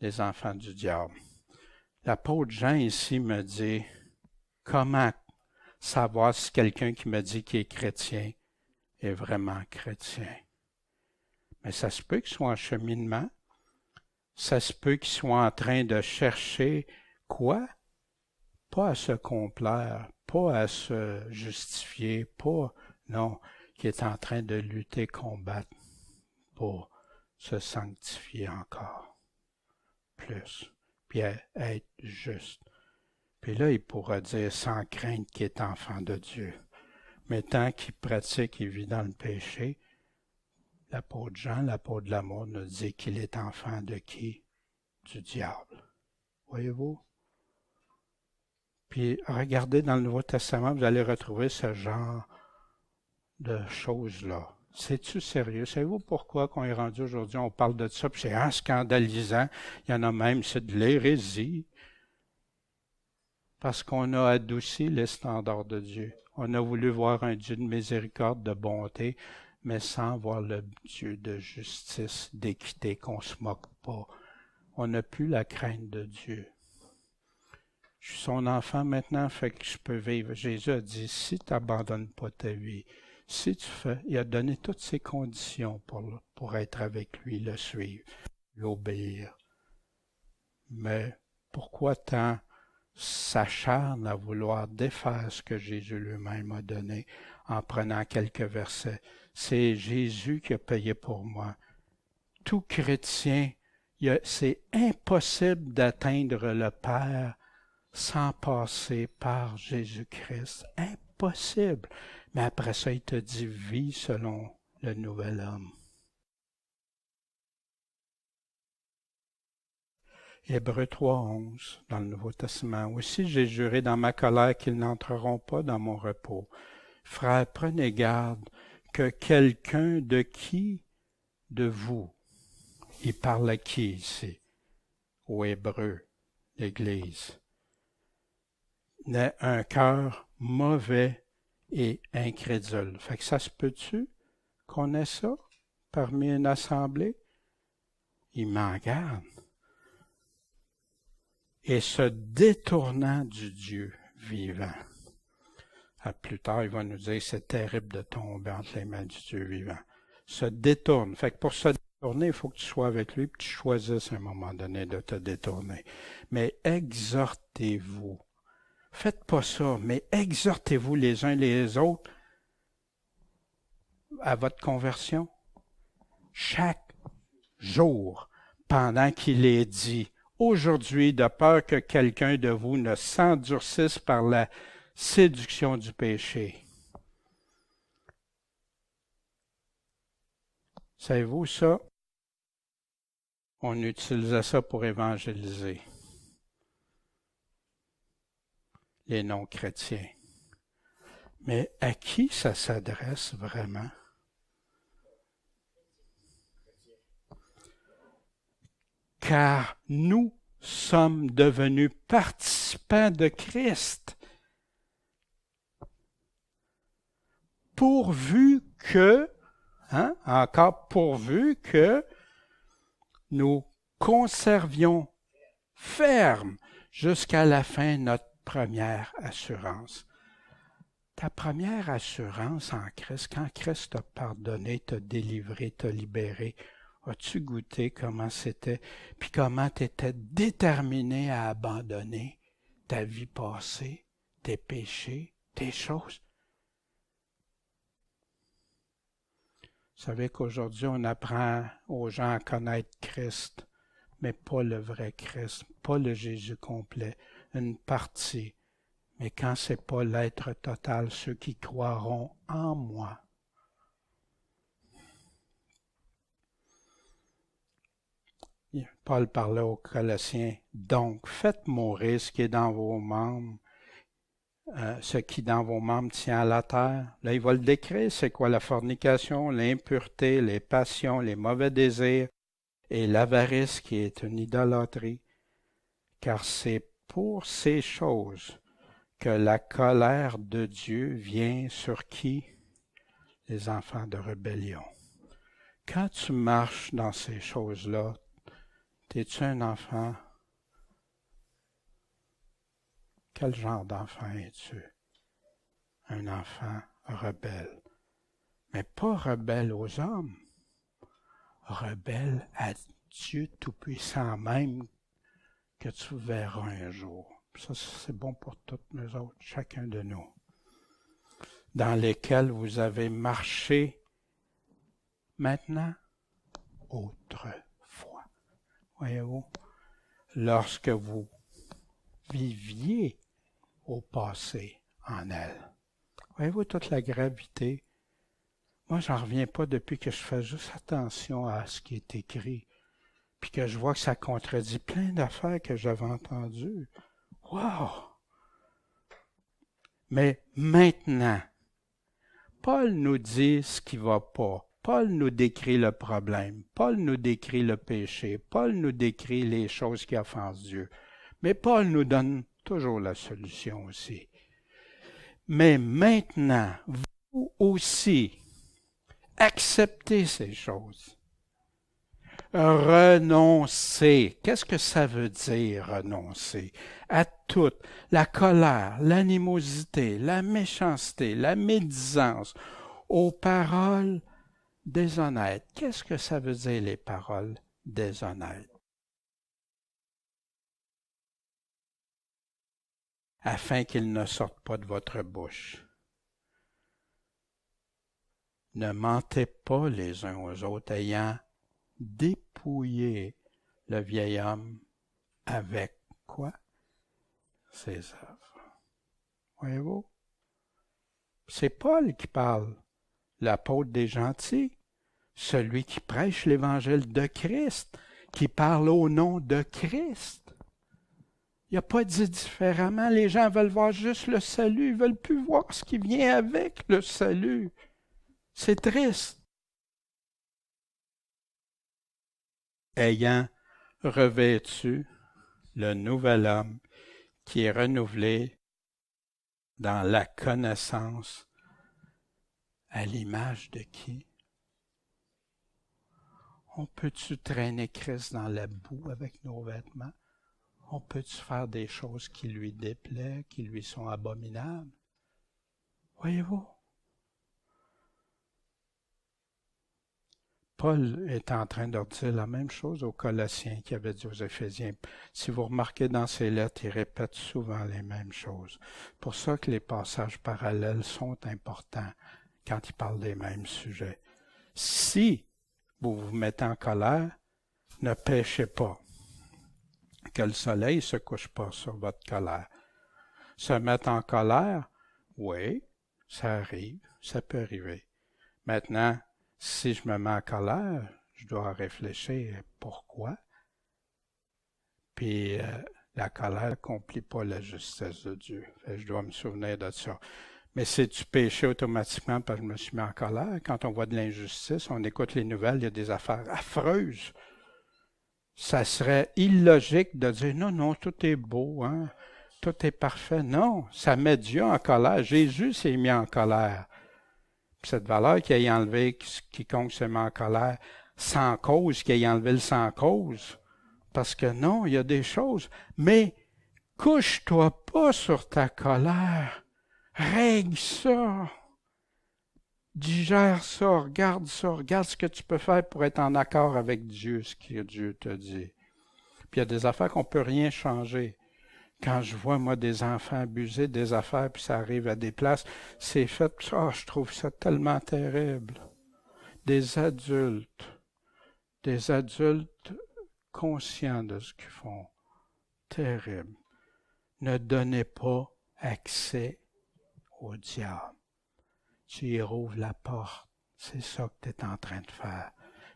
les enfants du diable. L'apôtre Jean ici me dit, comment savoir si quelqu'un qui me dit qu'il est chrétien est vraiment chrétien? Mais ça se peut qu'il soit en cheminement, ça se peut qu'il soit en train de chercher quoi? Pas à se complaire, pas à se justifier, pas, non, qui est en train de lutter, combattre pour se sanctifier encore plus, puis être juste. Puis là, il pourra dire sans crainte qu'il est enfant de Dieu. Mais tant qu'il pratique et vit dans le péché, l'apôtre Jean, l'apôtre de l'amour, nous dit qu'il est enfant de qui? Du diable. Voyez-vous? Puis regardez dans le Nouveau Testament, vous allez retrouver ce genre de choses-là. C'est-tu sérieux? Savez-vous pourquoi qu'on est rendu aujourd'hui, on parle de ça, puis c'est scandalisant. Il y en a même, c'est de l'hérésie. Parce qu'on a adouci les standards de Dieu. On a voulu voir un Dieu de miséricorde, de bonté, mais sans voir le Dieu de justice, d'équité, qu'on ne se moque pas. On n'a plus la crainte de Dieu. Je suis son enfant maintenant, fait que je peux vivre. Jésus a dit, si tu n'abandonnes pas ta vie, si tu fais, il a donné toutes ces conditions pour être avec lui, le suivre, l'obéir. Mais pourquoi tant s'acharne à vouloir défaire ce que Jésus lui-même a donné en prenant quelques versets? C'est Jésus qui a payé pour moi. Tout chrétien, c'est impossible d'atteindre le Père sans passer par Jésus-Christ. Impossible. Mais après ça, il te dit, vis selon le nouvel homme. Hébreux 3,11 dans le Nouveau Testament. Aussi j'ai juré dans ma colère qu'ils n'entreront pas dans mon repos. Frères, prenez garde que quelqu'un de qui de vous. Il parle à qui ici? Aux Hébreux, l'Église. Un cœur mauvais et incrédule. Fait que ça se peut-tu qu'on ait ça parmi une assemblée? Il m'en garde. Et se détournant du Dieu vivant. Plus tard, il va nous dire c'est terrible de tomber entre les mains du Dieu vivant. Se détourne. Fait que pour se détourner, il faut que tu sois avec lui et que tu choisisses à un moment donné de te détourner. Mais exhortez-vous. Faites pas ça, mais exhortez-vous les uns les autres à votre conversion. Chaque jour, pendant qu'il est dit, aujourd'hui, de peur que quelqu'un de vous ne s'endurcisse par la séduction du péché. Savez-vous ça? On utilisait ça pour évangéliser les non-chrétiens. Mais à qui ça s'adresse vraiment? Car nous sommes devenus participants de Christ. Pourvu que, encore pourvu que nous conservions ferme jusqu'à la fin notre première assurance. Ta première assurance en Christ, quand Christ t'a pardonné, t'a délivré, t'a libéré, as-tu goûté comment c'était, puis comment tu étais déterminé à abandonner ta vie passée, tes péchés, tes choses? Vous savez qu'aujourd'hui, on apprend aux gens à connaître Christ, mais pas le vrai Christ, pas le Jésus complet, une partie. Mais quand c'est pas l'être total, ceux qui croiront en moi. Paul parlait aux Colossiens, donc faites mourir ce qui est dans vos membres, ce qui dans vos membres tient à la terre. Là, il va le décrire, c'est quoi la fornication, l'impureté, les passions, les mauvais désirs et l'avarice qui est une idolâtrie. Car c'est pour ces choses que la colère de Dieu vient sur qui? Les enfants de rébellion. Quand tu marches dans ces choses-là, es-tu un enfant? Quel genre d'enfant es-tu? Un enfant rebelle. Mais pas rebelle aux hommes. Rebelle à Dieu Tout-Puissant même que tu verras un jour. Ça, c'est bon pour toutes nous autres, chacun de nous. Dans lesquels vous avez marché maintenant, autrefois. Voyez-vous, lorsque vous viviez au passé en elle. Voyez-vous toute la gravité? Moi, j'en reviens pas depuis que je fais juste attention à ce qui est écrit, puis que je vois que ça contredit plein d'affaires que j'avais entendues. Wow! Mais maintenant, Paul nous dit ce qui ne va pas. Paul nous décrit le problème. Paul nous décrit le péché. Paul nous décrit les choses qui offensent Dieu. Mais Paul nous donne toujours la solution aussi. Mais maintenant, vous aussi, acceptez ces choses. Renoncer. Qu'est-ce que ça veut dire, renoncer? À tout. La colère, l'animosité, la méchanceté, la médisance, aux paroles déshonnêtes. Qu'est-ce que ça veut dire, les paroles déshonnêtes? Afin qu'ils ne sortent pas de votre bouche. Ne mentez pas les uns aux autres, ayant dépouillé le vieil homme avec quoi? Ses œuvres. Voyez-vous? C'est Paul qui parle, l'apôtre des gentils, celui qui prêche l'évangile de Christ, qui parle au nom de Christ. Il n'y a pas dit différemment. Les gens veulent voir juste le salut. Ils ne veulent plus voir ce qui vient avec le salut. C'est triste. ayant revêtu le nouvel homme qui est renouvelé dans la connaissance à l'image de qui? On peut-tu traîner Christ dans la boue avec nos vêtements? On peut-tu faire des choses qui lui déplaisent, qui lui sont abominables? Voyez-vous? Paul est en train de dire la même chose aux Colossiens qu'il avait dit aux Éphésiens. Si vous remarquez dans ses lettres, il répète souvent les mêmes choses. Pour ça que les passages parallèles sont importants quand il parle des mêmes sujets. Si vous vous mettez en colère, ne péchez pas. Que le soleil ne se couche pas sur votre colère. Se mettre en colère, oui, ça arrive, ça peut arriver. Maintenant, si je me mets en colère, je dois réfléchir pourquoi. Puis la colère n'accomplit pas la justice de Dieu. Je dois me souvenir de ça. Mais c'est du péché automatiquement parce que je me suis mis en colère. Quand on voit de l'injustice, on écoute les nouvelles, il y a des affaires affreuses. Ça serait illogique de dire non, non, tout est beau, hein? Tout est parfait. Non, ça met Dieu en colère. Jésus s'est mis en colère. Cette valeur qui a enlevé quiconque se met en colère sans cause, qui a enlevé le sans cause. Parce que non, il y a des choses. Mais couche-toi pas sur ta colère. Règle ça. Digère ça, regarde ce que tu peux faire pour être en accord avec Dieu, ce que Dieu te dit. Puis il y a des affaires qu'on ne peut rien changer. Quand je vois, moi, des enfants abuser des affaires, puis ça arrive à des places, c'est fait, je trouve ça tellement terrible. Des adultes conscients de ce qu'ils font, terrible. Ne donnez pas accès au diable. Tu y rouvres la porte. C'est ça que tu es en train de faire.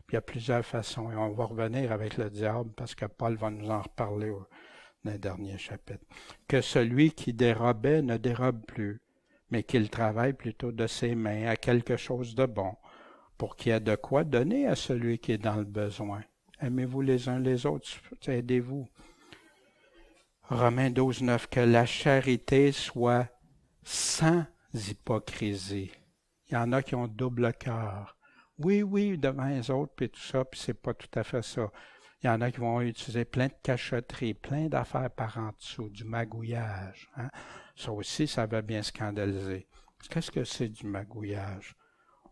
Puis il y a plusieurs façons. Et on va revenir avec le diable parce que Paul va nous en reparler dans le dernier chapitre. Que celui qui dérobait ne dérobe plus, mais qu'il travaille plutôt de ses mains à quelque chose de bon, pour qu'il y ait de quoi donner à celui qui est dans le besoin. Aimez-vous les uns les autres, aidez-vous. Romains 12, 9, que la charité soit sans hypocrisie. Il y en a qui ont double cœur. Oui, devant les autres, puis tout ça, puis c'est pas tout à fait ça. Il y en a qui vont utiliser plein de cachotteries, plein d'affaires par en dessous, du magouillage. Hein? Ça aussi, ça va bien scandaliser. Qu'est-ce que c'est du magouillage?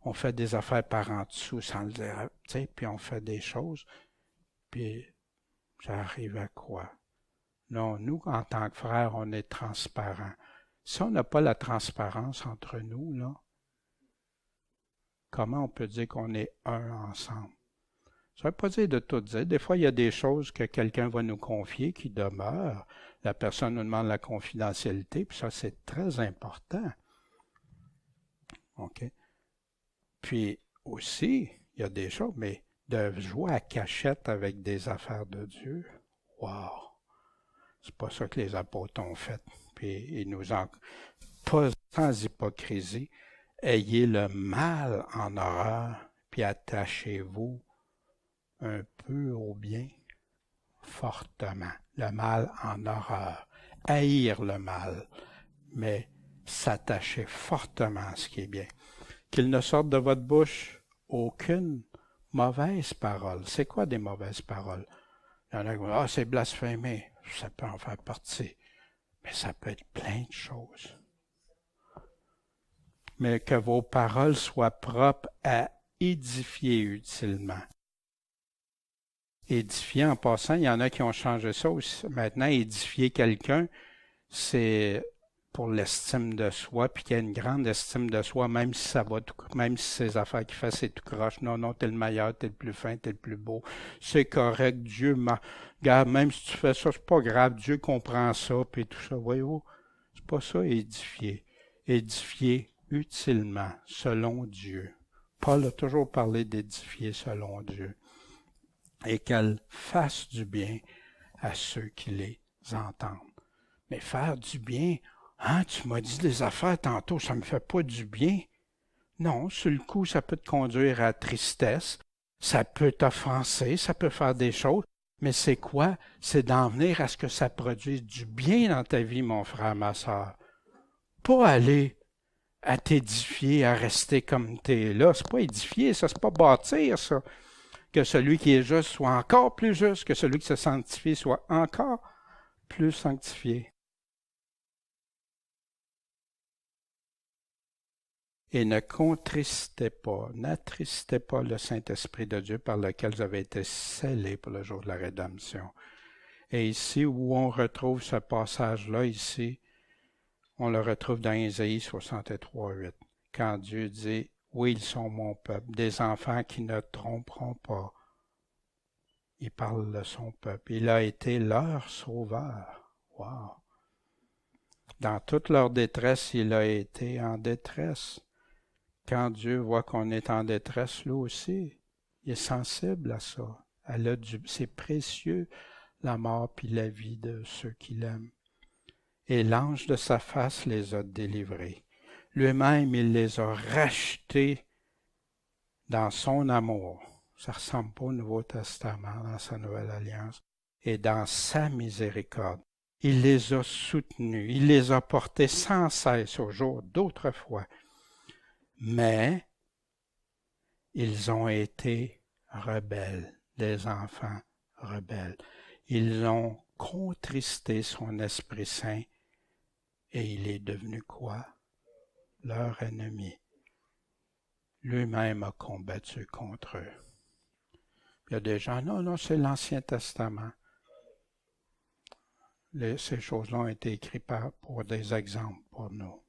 On fait des affaires par en dessous sans le dire, tu sais, puis on fait des choses, puis ça arrive à quoi? Non, nous, en tant que frères, on est transparents. Si on n'a pas la transparence entre nous, là, comment on peut dire qu'on est un ensemble? Ça ne veut pas dire de tout dire. Des fois, il y a des choses que quelqu'un va nous confier qui demeurent. La personne nous demande la confidentialité, puis ça, c'est très important. OK? Puis aussi, il y a des choses, mais de jouer à cachette avec des affaires de Dieu, wow! C'est pas ça que les apôtres ont fait. Puis ils nous ont pas sans hypocrisie. Ayez le mal en horreur, puis attachez-vous un peu au bien fortement. Le mal en horreur. Haïr le mal, mais s'attacher fortement à ce qui est bien. Qu'il ne sorte de votre bouche aucune mauvaise parole. C'est quoi des mauvaises paroles? Il y en a qui vont dire, c'est blasphémé. Ça peut en faire partie. Mais ça peut être plein de choses. Mais que vos paroles soient propres à édifier utilement. Édifier, en passant, il y en a qui ont changé ça aussi. Maintenant, édifier quelqu'un, c'est pour l'estime de soi, puis qu'il y a une grande estime de soi, même si ça va, même si ces affaires qu'il fait, c'est tout croche. Non, t'es le meilleur, t'es le plus fin, t'es le plus beau. C'est correct, Dieu regarde, même si tu fais ça, c'est pas grave, Dieu comprend ça, puis tout ça. Voyez-vous, c'est pas ça, édifier. Édifier utilement, selon Dieu. Paul a toujours parlé d'édifier selon Dieu. Et qu'elle fasse du bien à ceux qui les entendent. Mais faire du bien, hein, tu m'as dit des affaires tantôt, ça me fait pas du bien. Non, sur le coup, ça peut te conduire à tristesse, Ça peut t'offenser, ça peut faire des choses, mais c'est quoi? C'est d'en venir à ce que ça produise du bien dans ta vie, mon frère, ma soeur. Pas aller à t'édifier, à rester comme t'es là. C'est pas édifier, ça, c'est pas bâtir, ça. Que celui qui est juste soit encore plus juste, que celui qui se sanctifie soit encore plus sanctifié. Et ne contristez pas, n'attristez pas le Saint-Esprit de Dieu par lequel vous avez été scellés pour le jour de la rédemption. Et ici, où on retrouve ce passage-là, ici, on le retrouve dans Ésaïe 63, 8, quand Dieu dit, « Oui, ils sont mon peuple, des enfants qui ne tromperont pas. » Il parle de son peuple. Il a été leur sauveur. Wow! Dans toute leur détresse, il a été en détresse. Quand Dieu voit qu'on est en détresse, lui aussi, il est sensible à ça. C'est précieux, la mort puis la vie de ceux qui l'aiment. Et l'ange de sa face les a délivrés. Lui-même, il les a rachetés dans son amour. Ça ressemble pas au Nouveau Testament, dans sa Nouvelle Alliance. Et dans sa miséricorde. Il les a soutenus. Il les a portés sans cesse au jour d'autrefois. Mais ils ont été rebelles, des enfants rebelles. Ils ont contristé son Esprit Saint et il est devenu quoi? Leur ennemi. Lui-même a combattu contre eux. Il y a des gens, non, c'est l'Ancien Testament. Ces choses-là ont été écrites pour des exemples pour nous.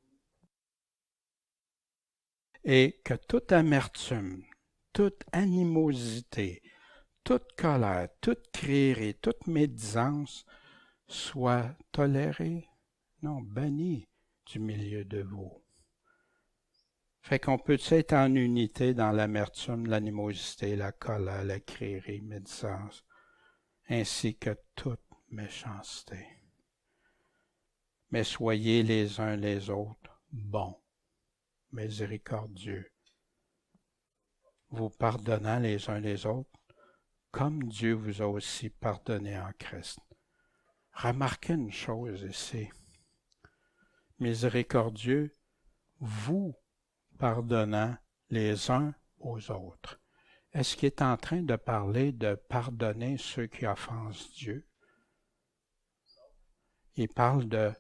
Et que toute amertume, toute animosité, toute colère, toute crierie, toute médisance soit tolérée, non, bannie du milieu de vous. Fait qu'on peut être en unité dans l'amertume, l'animosité, la colère, la crierie, médisance, ainsi que toute méchanceté. Mais soyez les uns les autres bons, miséricordieux, vous pardonnant les uns les autres, comme Dieu vous a aussi pardonné en Christ. Remarquez une chose ici. Miséricordieux, vous pardonnant les uns aux autres. Est-ce qu'il est en train de parler de pardonner ceux qui offensent Dieu? Il parle de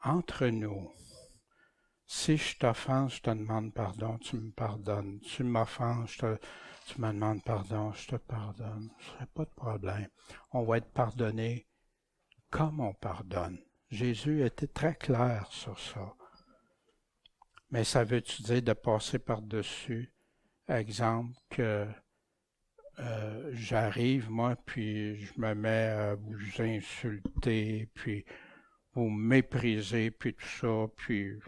entre nous. Si je t'offense, je te demande pardon, tu me pardonnes. Tu m'offenses, tu me demandes pardon, je te pardonne. Ce serait pas de problème. On va être pardonné comme on pardonne. Jésus était très clair sur ça. Mais ça veut-tu dire de passer par-dessus? Exemple que j'arrive, moi, puis je me mets à vous insulter, puis vous mépriser, puis tout ça, puis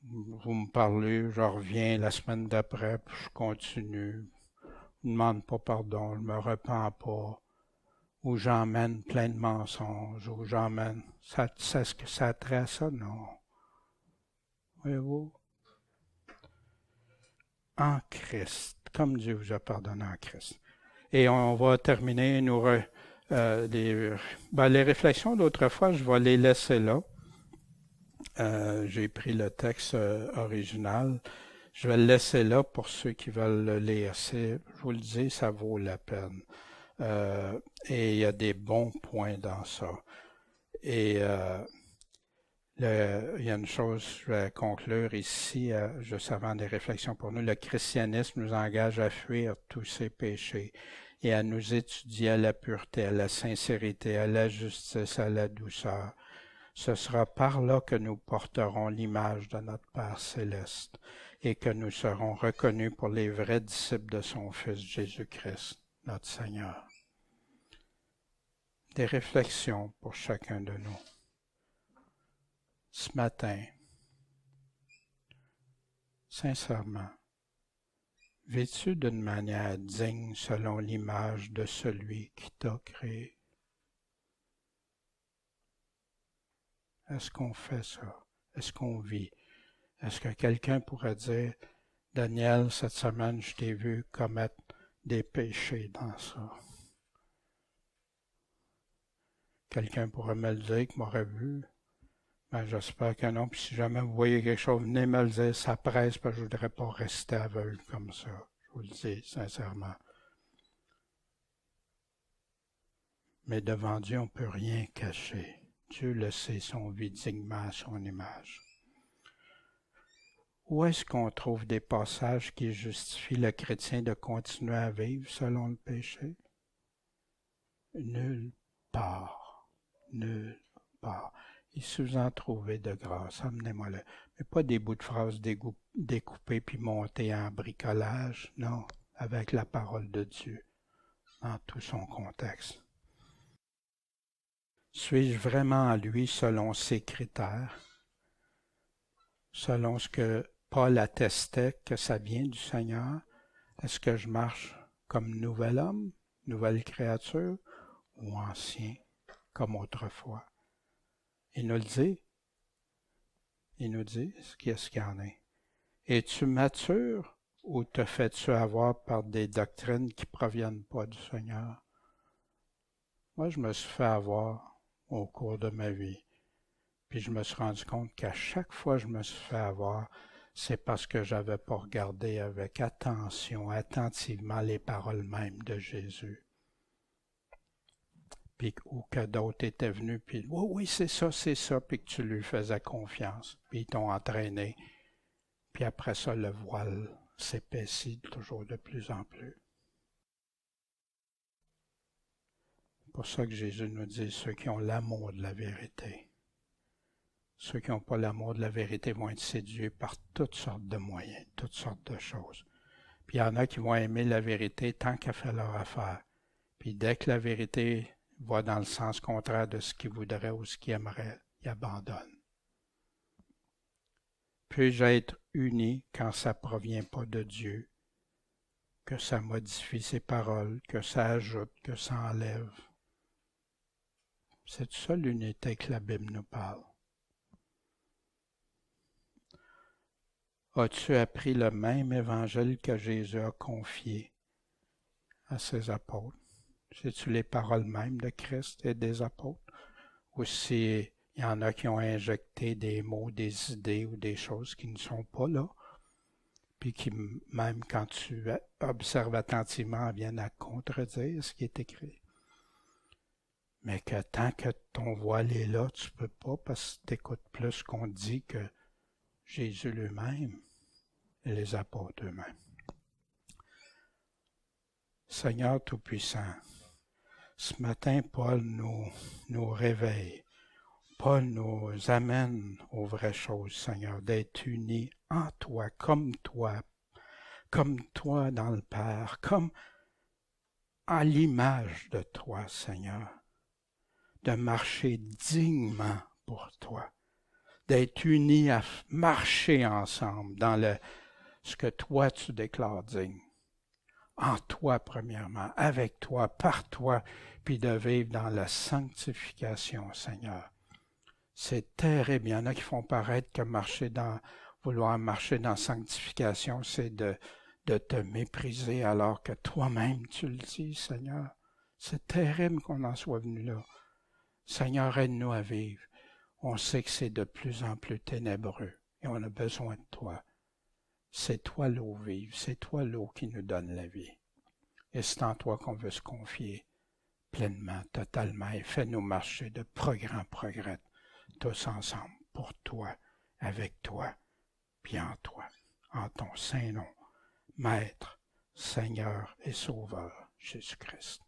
vous me parlez, je reviens la semaine d'après, puis je continue. Je ne demande pas pardon, je ne me repens pas. Ou j'emmène plein de mensonges, ou j'emmène... Est-ce que ça traite ça? Non. Voyez-vous? En Christ, comme Dieu vous a pardonné en Christ. Et on va terminer les réflexions d'autrefois, je vais les laisser là. J'ai pris le texte original. Je vais le laisser là pour ceux qui veulent le lire. Je vous le dis, ça vaut la peine. Et il y a des bons points dans ça. Et il y a une chose, je vais conclure ici, juste avant des réflexions pour nous. Le christianisme nous engage à fuir tous ces péchés et à nous étudier à la pureté, à la sincérité, à la justice, à la douceur. Ce sera par là que nous porterons l'image de notre Père céleste et que nous serons reconnus pour les vrais disciples de son Fils Jésus-Christ, notre Seigneur. Des réflexions pour chacun de nous. Ce matin, sincèrement, vis-tu d'une manière digne selon l'image de celui qui t'a créé? Est-ce qu'on fait ça? Est-ce qu'on vit? Est-ce que quelqu'un pourrait dire, Daniel, cette semaine, je t'ai vu commettre des péchés dans ça. Quelqu'un pourrait me le dire, qui m'aurait vu. Ben, j'espère que non. Puis si jamais vous voyez quelque chose, venez me le dire, ça presse, parce que je ne voudrais pas rester aveugle comme ça. Je vous le dis sincèrement. Mais devant Dieu, on ne peut rien cacher. Dieu le sait, son vit dignement à son image. Où est-ce qu'on trouve des passages qui justifient le chrétien de continuer à vivre selon le péché? Nulle part. Nulle part. Et si vous en trouvez de grâce, amenez-moi-le. Mais pas des bouts de phrases découpés puis montés en bricolage, non, avec la parole de Dieu, dans tout son contexte. Suis-je vraiment en lui selon ses critères, selon ce que Paul attestait que ça vient du Seigneur? Est-ce que je marche comme nouvel homme, nouvelle créature, ou ancien, comme autrefois? Il nous le dit. Il nous dit qu'est-ce qu'il y en est. Es-tu mature ou te fais-tu avoir par des doctrines qui ne proviennent pas du Seigneur? Moi, je me suis fait avoir au cours de ma vie. Puis je me suis rendu compte qu'à chaque fois que je me suis fait avoir, c'est parce que je n'avais pas regardé avec attention, attentivement les paroles mêmes de Jésus. Puis, ou que d'autres étaient venus, puis oui, c'est ça, puis que tu lui faisais confiance, puis ils t'ont entraîné. Puis après ça, le voile s'épaissit toujours de plus en plus. C'est pour ça que Jésus nous dit, ceux qui ont l'amour de la vérité. Ceux qui n'ont pas l'amour de la vérité vont être séduits par toutes sortes de moyens, toutes sortes de choses. Puis il y en a qui vont aimer la vérité tant qu'elle fait leur affaire. Puis dès que la vérité va dans le sens contraire de ce qu'ils voudraient ou ce qu'ils aimeraient, ils abandonnent. Puis-je être uni quand ça ne provient pas de Dieu, que ça modifie ses paroles, que ça ajoute, que ça enlève? C'est ça l'unité que la Bible nous parle. As-tu appris le même évangile que Jésus a confié à ses apôtres? C'est-tu les paroles mêmes de Christ et des apôtres? Ou s'il y en a qui ont injecté des mots, des idées ou des choses qui ne sont pas là, puis qui, même quand tu observes attentivement, viennent à contredire ce qui est écrit. Mais que tant que ton voile est là, tu ne peux pas parce que tu écoutes plus qu'on dit que Jésus lui-même et les apôtres eux-mêmes. Seigneur Tout-Puissant, ce matin, Paul nous réveille. Paul nous amène aux vraies choses, Seigneur, d'être unis en toi, comme toi dans le Père, comme à l'image de toi, Seigneur, de marcher dignement pour toi, d'être unis à marcher ensemble dans ce que toi tu déclares digne. En toi, premièrement, avec toi, par toi, puis de vivre dans la sanctification, Seigneur. C'est terrible. Il y en a qui font paraître que vouloir marcher dans la sanctification, c'est de te mépriser alors que toi-même tu le dis, Seigneur. C'est terrible qu'on en soit venu là. Seigneur, aide-nous à vivre. On sait que c'est de plus en plus ténébreux et on a besoin de toi. C'est toi l'eau vive, c'est toi l'eau qui nous donne la vie. Et c'est en toi qu'on veut se confier pleinement, totalement, et fais-nous marcher de progrès en progrès, tous ensemble, pour toi, avec toi, puis en toi, en ton saint nom, Maître, Seigneur et Sauveur, Jésus-Christ.